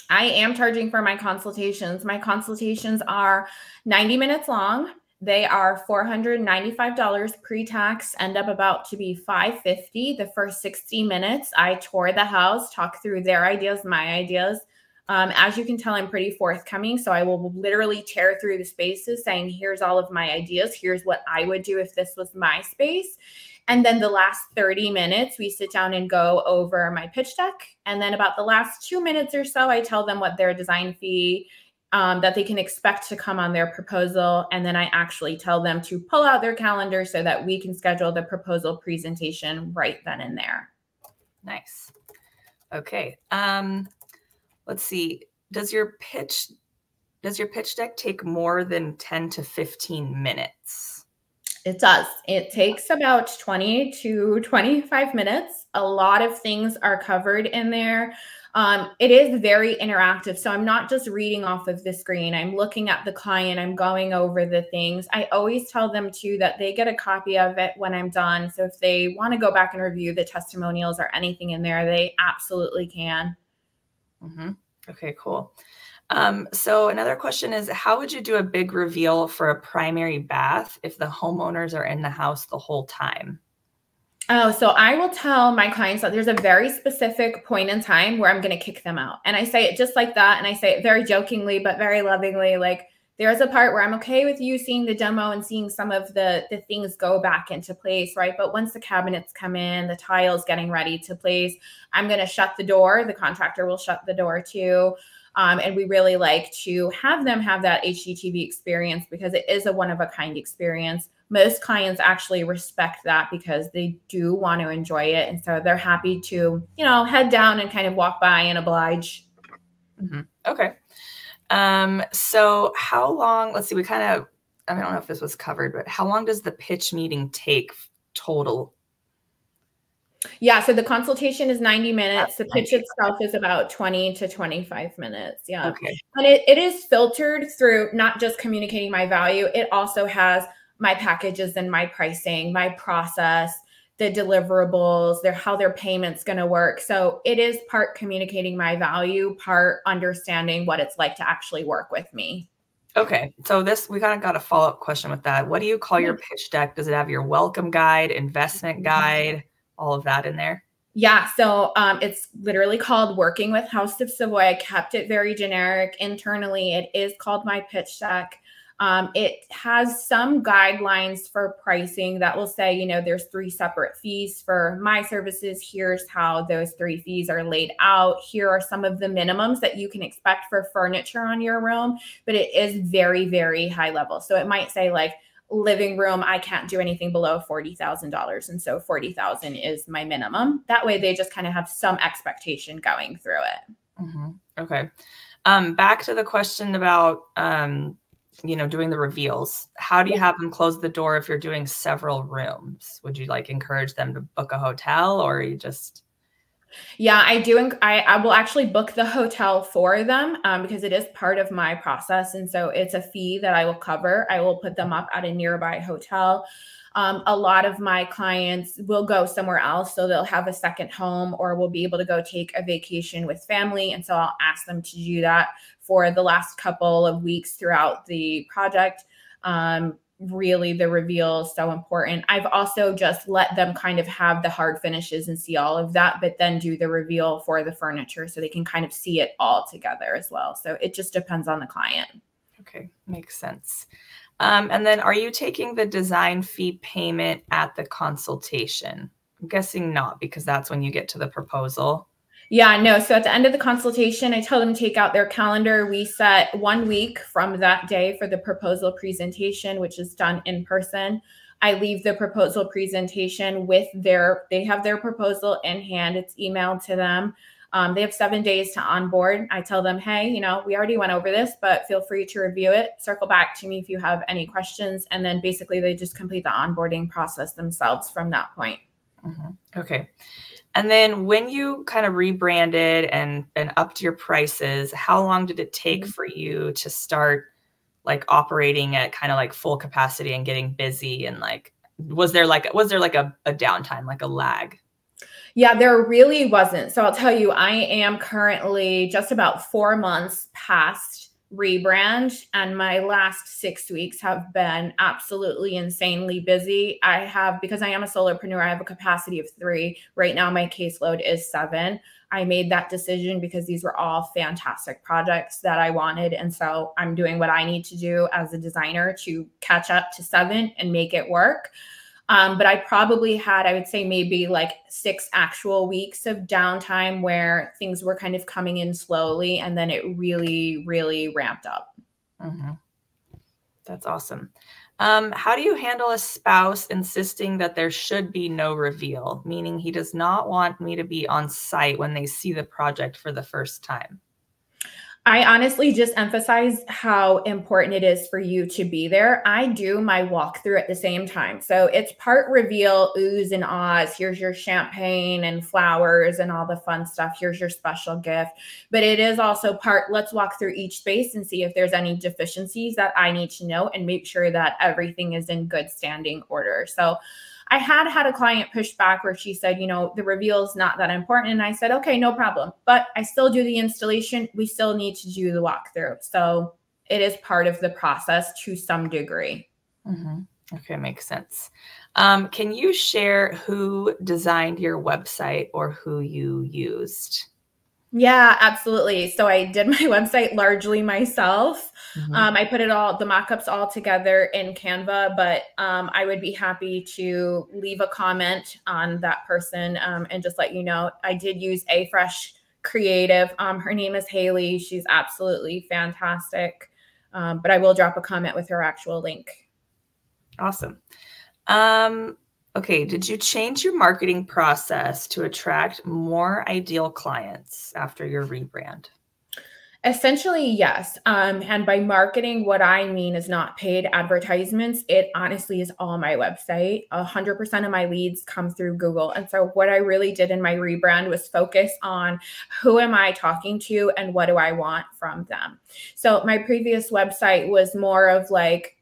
I am charging for my consultations. My consultations are 90 minutes long. They are $495 pre-tax, end up about to be $550. The first 60 minutes, I tour the house, talk through their ideas, my ideas. As you can tell, I'm pretty forthcoming. So I will literally tear through the spaces saying, here's all of my ideas. Here's what I would do if this was my space. And then the last 30 minutes, we sit down and go over my pitch deck. And then about the last 2 minutes or so, I tell them what their design fee that they can expect to come on their proposal. And then I actually tell them to pull out their calendar so that we can schedule the proposal presentation right then and there. Nice. Okay. Let's see. Does your pitch deck take more than 10 to 15 minutes? It does. It takes about 20 to 25 minutes. A lot of things are covered in there. It is very interactive. So I'm not just reading off of the screen. I'm looking at the client. I'm going over the things. I always tell them too that they get a copy of it when I'm done. So if they want to go back and review the testimonials or anything in there, they absolutely can. Mm-hmm. Okay, cool. So another question is, how would you do a big reveal for a primary bath if the homeowners are in the house the whole time? Oh, so I will tell my clients that there's a very specific point in time where I'm going to kick them out. And I say it just like that. And I say it very jokingly, but very lovingly. Like, there's a part where I'm okay with you seeing the demo and seeing some of the things go back into place, right? But once the cabinets come in, the tiles getting ready to place, I'm going to shut the door. The contractor will shut the door too. And we really like to have them have that HGTV experience because it is a one-of-a-kind experience. Most clients actually respect that because they do want to enjoy it. And so they're happy to, head down and kind of walk by and oblige. Mm-hmm. Okay. So how long, let's see, I don't know if this was covered, but how long does the pitch meeting take total? Yeah, so the consultation is 90 minutes. The pitch itself is about 20 to 25 minutes. Yeah. Okay. And it is filtered through not just communicating my value, it also has my packages and my pricing, my process, the deliverables, how their payment's going to work. So it is part communicating my value, part understanding what it's like to actually work with me. Okay. So we kind of got a follow-up question with that. What do you call your pitch deck? Does it have your welcome guide, investment guide, all of that in there? Yeah, so it's literally called Working with House of Savoy. I kept it very generic. Internally, it is called my pitch deck. It has some guidelines for pricing that will say, there's 3 separate fees for my services. Here's how those 3 fees are laid out. Here are some of the minimums that you can expect for furniture on your room, but it is very, very high level. So it might say like, living room, I can't do anything below $40,000. And so 40,000 is my minimum. That way they just kind of have some expectation going through it. Mm-hmm. Okay. Back to the question about, doing the reveals. How do you have them close the door if you're doing several rooms? Would you encourage them to book a hotel, or you just... Yeah, I do. I will actually book the hotel for them because it is part of my process. And so it's a fee that I will cover. I will put them up at a nearby hotel. A lot of my clients will go somewhere else. So they'll have a second home or will be able to go take a vacation with family. And so I'll ask them to do that for the last couple of weeks throughout the project. Really, the reveal is so important. I've also just let them kind of have the hard finishes and see all of that, but then do the reveal for the furniture so they can kind of see it all together as well. So it just depends on the client. Okay, makes sense. And then are you taking the design fee payment at the consultation? I'm guessing not, because that's when you get to the proposal. Yeah, no. So at the end of the consultation, I tell them to take out their calendar. We set 1 week from that day for the proposal presentation, which is done in person. I leave the proposal presentation with they have their proposal in hand. It's emailed to them. They have 7 days to onboard. I tell them, hey, we already went over this, but feel free to review it. Circle back to me if you have any questions. And then basically they just complete the onboarding process themselves from that point. Mm-hmm. Okay. And then when you kind of rebranded and upped your prices, how long did it take for you to start operating at kind of full capacity and getting busy? And was there a downtime, like a lag? Yeah, there really wasn't. So I'll tell you, I am currently just about 4 months past rebrand, and my last 6 weeks have been absolutely insanely busy. Because I am a solopreneur, I have a capacity of 3. Right now, my caseload is 7. I made that decision because these were all fantastic projects that I wanted. And so I'm doing what I need to do as a designer to catch up to 7 and make it work. But I probably had, I would say maybe 6 actual weeks of downtime where things were kind of coming in slowly. And then it really, really ramped up. Mm-hmm. That's awesome. How do you handle a spouse insisting that there should be no reveal, meaning he does not want me to be on site when they see the project for the first time? I honestly just emphasize how important it is for you to be there. I do my walkthrough at the same time. So it's part reveal, oohs and ahs. Here's your champagne and flowers and all the fun stuff. Here's your special gift. But it is also part, let's walk through each space and see if there's any deficiencies that I need to know and make sure that everything is in good standing order. So I had a client push back where she said, the reveal is not that important. And I said, okay, no problem. But I still do the installation. We still need to do the walkthrough. So it is part of the process to some degree. Mm-hmm. Okay, makes sense. Can you share who designed your website or who you used? Yeah, absolutely. So I did my website largely myself. Mm-hmm. I put the mock-ups all together in Canva, but I would be happy to leave a comment on that person and just let you know. I did use A Fresh Creative. Her name is Haley. She's absolutely fantastic. But I will drop a comment with her actual link. Awesome. Okay, did you change your marketing process to attract more ideal clients after your rebrand? Essentially, yes. And by marketing, what I mean is not paid advertisements. It honestly is all my website. 100% of my leads come through Google. And so what I really did in my rebrand was focus on who am I talking to and what do I want from them. So my previous website was more of like,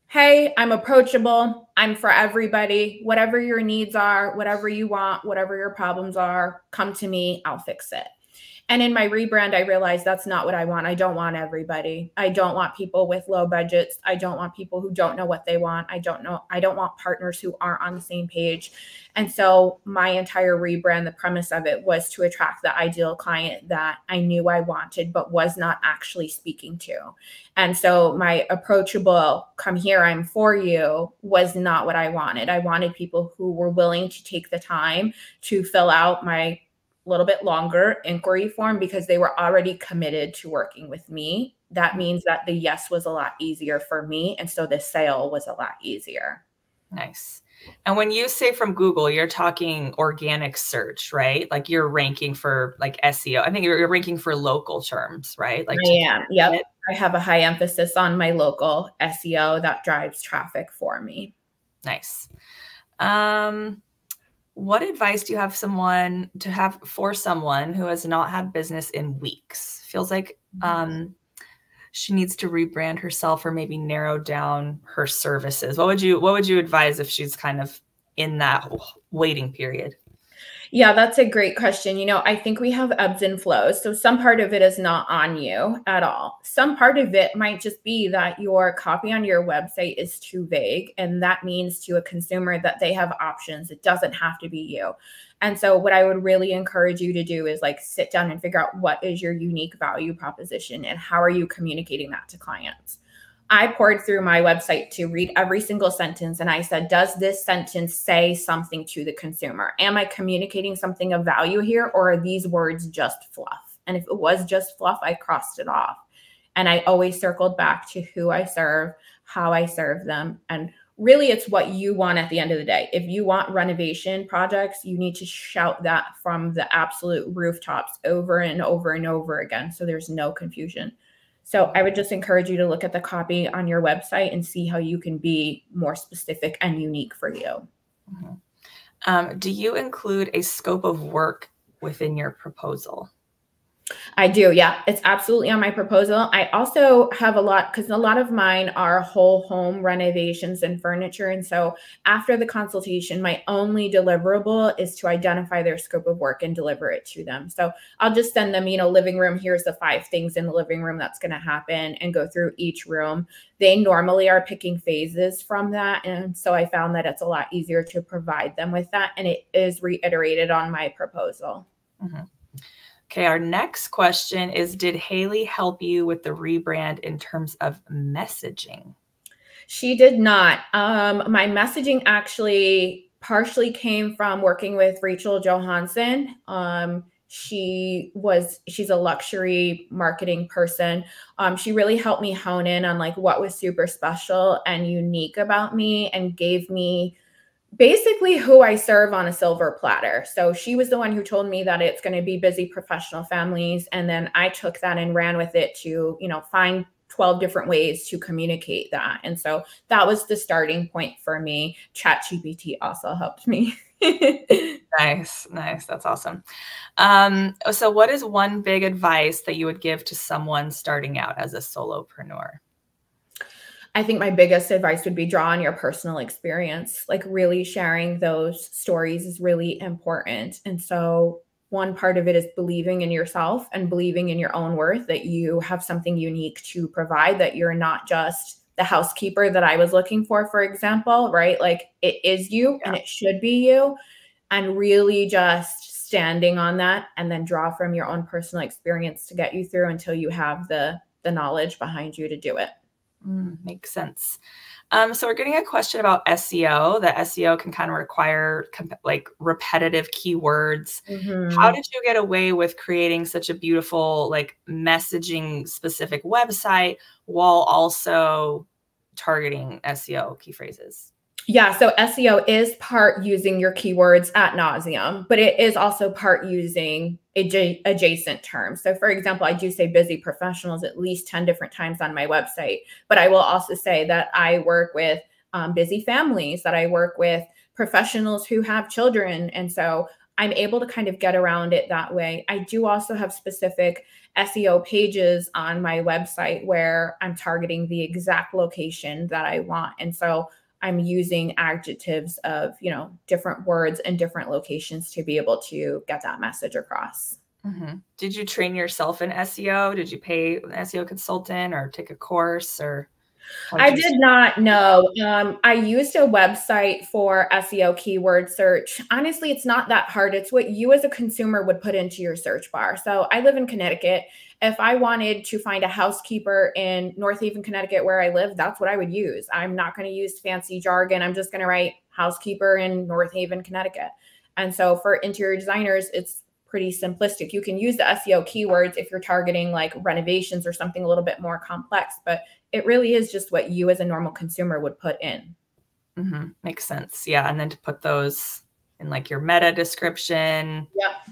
hey, I'm approachable. I'm for everybody. Whatever your needs are, whatever you want, whatever your problems are, come to me. I'll fix it. And in my rebrand, I realized that's not what I want. I don't want everybody. I don't want people with low budgets. I don't want people who don't know what they want. I don't want partners who aren't on the same page. And so my entire rebrand, the premise of it was to attract the ideal client that I knew I wanted, but was not actually speaking to. And so my approachable, come here, I'm for you, was not what I wanted. I wanted people who were willing to take the time to fill out my little bit longer inquiry form because they were already committed to working with me. That means that the yes was a lot easier for me. And so the sale was a lot easier. Nice. And when you say from Google, you're talking organic search, right? Like you're ranking for like SEO. I think you're ranking for local terms, right? Like I am. Yep. I have a high emphasis on my local SEO that drives traffic for me. Nice. What advice do you have for someone who has not had business in weeks? Feels like she needs to rebrand herself or maybe narrow down her services. What would you advise if she's kind of in that waiting period? Yeah, that's a great question. I think we have ebbs and flows. So some part of it is not on you at all. Some part of it might just be that your copy on your website is too vague. And that means to a consumer that they have options. It doesn't have to be you. And so what I would really encourage you to do is like sit down and figure out what is your unique value proposition and how are you communicating that to clients. I poured through my website to read every single sentence. And I said, does this sentence say something to the consumer? Am I communicating something of value here, or are these words just fluff? And if it was just fluff, I crossed it off. And I always circled back to who I serve, how I serve them. And really, it's what you want at the end of the day. If you want renovation projects, you need to shout that from the absolute rooftops over and over and over again. So there's no confusion. So I would just encourage you to look at the copy on your website and see how you can be more specific and unique for you. Mm-hmm. Do you include a scope of work within your proposal? I do. Yeah, it's absolutely on my proposal. I also have because a lot of mine are whole home renovations and furniture. And so after the consultation, my only deliverable is to identify their scope of work and deliver it to them. So I'll just send them, living room, here's the 5 things in the living room that's going to happen, and go through each room. They normally are picking phases from that. And so I found that it's a lot easier to provide them with that. And it is reiterated on my proposal. Mm-hmm. Okay, our next question is, did Haley help you with the rebrand in terms of messaging? She did not. My messaging actually partially came from working with Rachel Johansson. She's a luxury marketing person. She really helped me hone in on like what was super special and unique about me, and gave me basically who I serve on a silver platter. So she was the one who told me that it's going to be busy professional families. And then I took that and ran with it to, find 12 different ways to communicate that. And so that was the starting point for me. ChatGPT also helped me. Nice. That's awesome. So what is one big advice that you would give to someone starting out as a solopreneur? I think my biggest advice would be draw on your personal experience. Like really sharing those stories is really important. And so one part of it is believing in yourself and believing in your own worth, that you have something unique to provide, that you're not just the housekeeper that I was looking for example, right? Like it is you and it should be you. And really just standing on that, and then draw from your own personal experience to get you through until you have the knowledge behind you to do it. Makes sense. So we're getting a question about SEO. That SEO can kind of require like repetitive keywords. Mm-hmm. How did you get away with creating such a beautiful, like messaging specific website while also targeting SEO key phrases? Yeah, so SEO is part using your keywords ad nauseum, but it is also part using adjacent terms. So for example, I do say busy professionals at least 10 different times on my website, but I will also say that I work with busy families, that I work with professionals who have children. And so I'm able to kind of get around it that way. I do also have specific SEO pages on my website where I'm targeting the exact location that I want. And so I'm using adjectives of, different words and different locations to be able to get that message across. Mm-hmm. Did you train yourself in SEO? Did you pay an SEO consultant or take a course, or? I did not know. I used a website for SEO keyword search. Honestly, it's not that hard. It's what you as a consumer would put into your search bar. So I live in Connecticut. If I wanted to find a housekeeper in North Haven, Connecticut, where I live, that's what I would use. I'm not going to use fancy jargon. I'm just going to write housekeeper in North Haven, Connecticut. And so for interior designers, it's pretty simplistic. You can use the SEO keywords if you're targeting like renovations or something a little bit more complex, but it really is just what you as a normal consumer would put in. Mm-hmm. Makes sense. Yeah. And then to put those in like your meta description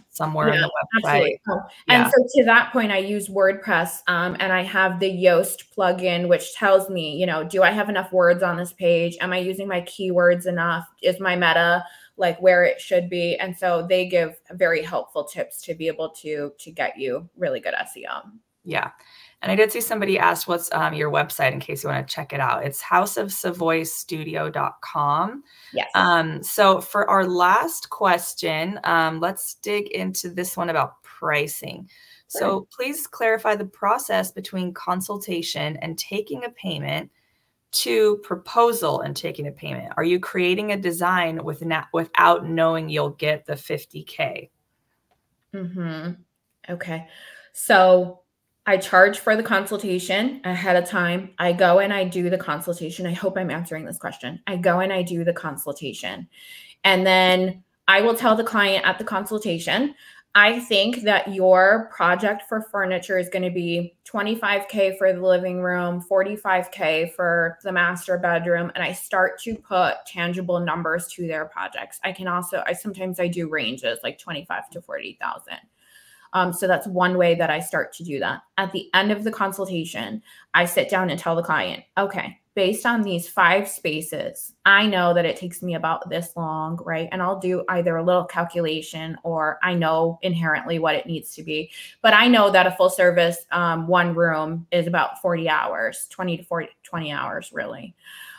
somewhere on the website. Absolutely. And so to that point, I use WordPress and I have the Yoast plugin, which tells me, do I have enough words on this page? Am I using my keywords enough? Is my meta like where it should be? And so they give very helpful tips to be able to get you really good SEO. Yeah. And I did see somebody asked what's your website in case you want to check it out. It's houseofsavoystudio.com. Yes. So for our last question, let's dig into this one about pricing. Sure. So please clarify the process between consultation and taking a payment to proposal and taking a payment. Are you creating a design without knowing you'll get the 50K? Mm-hmm. Okay. So I charge for the consultation ahead of time. I go and I do the consultation. I hope I'm answering this question. I go and I do the consultation. And then I will tell the client at the consultation, I think that your project for furniture is going to be $25K for the living room, $45K for the master bedroom. And I start to put tangible numbers to their projects. I sometimes do ranges like 25 to 40,000. So that's one way that I start to do that. At the end of the consultation, I sit down and tell the client, okay, based on these 5 spaces, I know that it takes me about this long, right? And I'll do either a little calculation or I know inherently what it needs to be. But I know that a full service one room is about 40 hours, 20 hours really.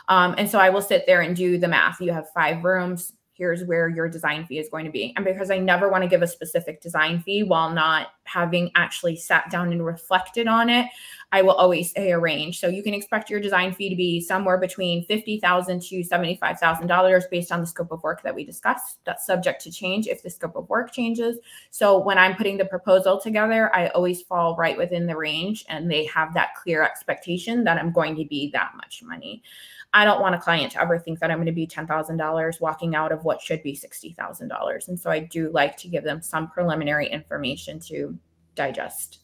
And so I will sit there and do the math. You have 5 rooms. Here's where your design fee is going to be. And because I never want to give a specific design fee while not having actually sat down and reflected on it, I will always say a range. So you can expect your design fee to be somewhere between $50,000 to $75,000 based on the scope of work that we discussed. That's subject to change if the scope of work changes. So when I'm putting the proposal together, I always fall right within the range and they have that clear expectation that I'm going to be that much money. I don't want a client to ever think that I'm going to be $10,000 walking out of what should be $60,000. And so I do like to give them some preliminary information to digest.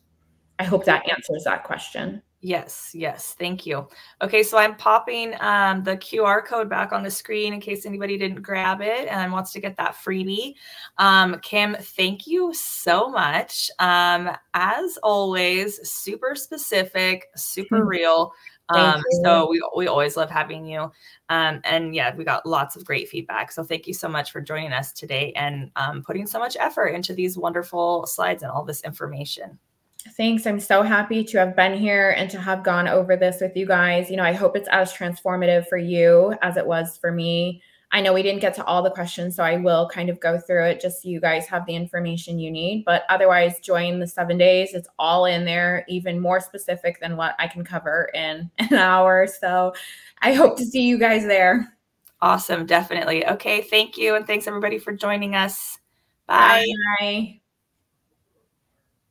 I hope that answers that question. Yes. Thank you. Okay, so I'm popping the QR code back on the screen in case anybody didn't grab it and wants to get that freebie. Kim, thank you so much. As always, super specific, super real. So we always love having you. And yeah, we got lots of great feedback. So thank you so much for joining us today and putting so much effort into these wonderful slides and all this information. Thanks. I'm so happy to have been here and to have gone over this with you guys. I hope it's as transformative for you as it was for me. I know we didn't get to all the questions, so I will kind of go through it just so you guys have the information you need. But otherwise, join the 7 days. It's all in there, even more specific than what I can cover in an hour. So I hope to see you guys there. Awesome. Definitely. Okay. Thank you. And thanks everybody for joining us. Bye. Bye.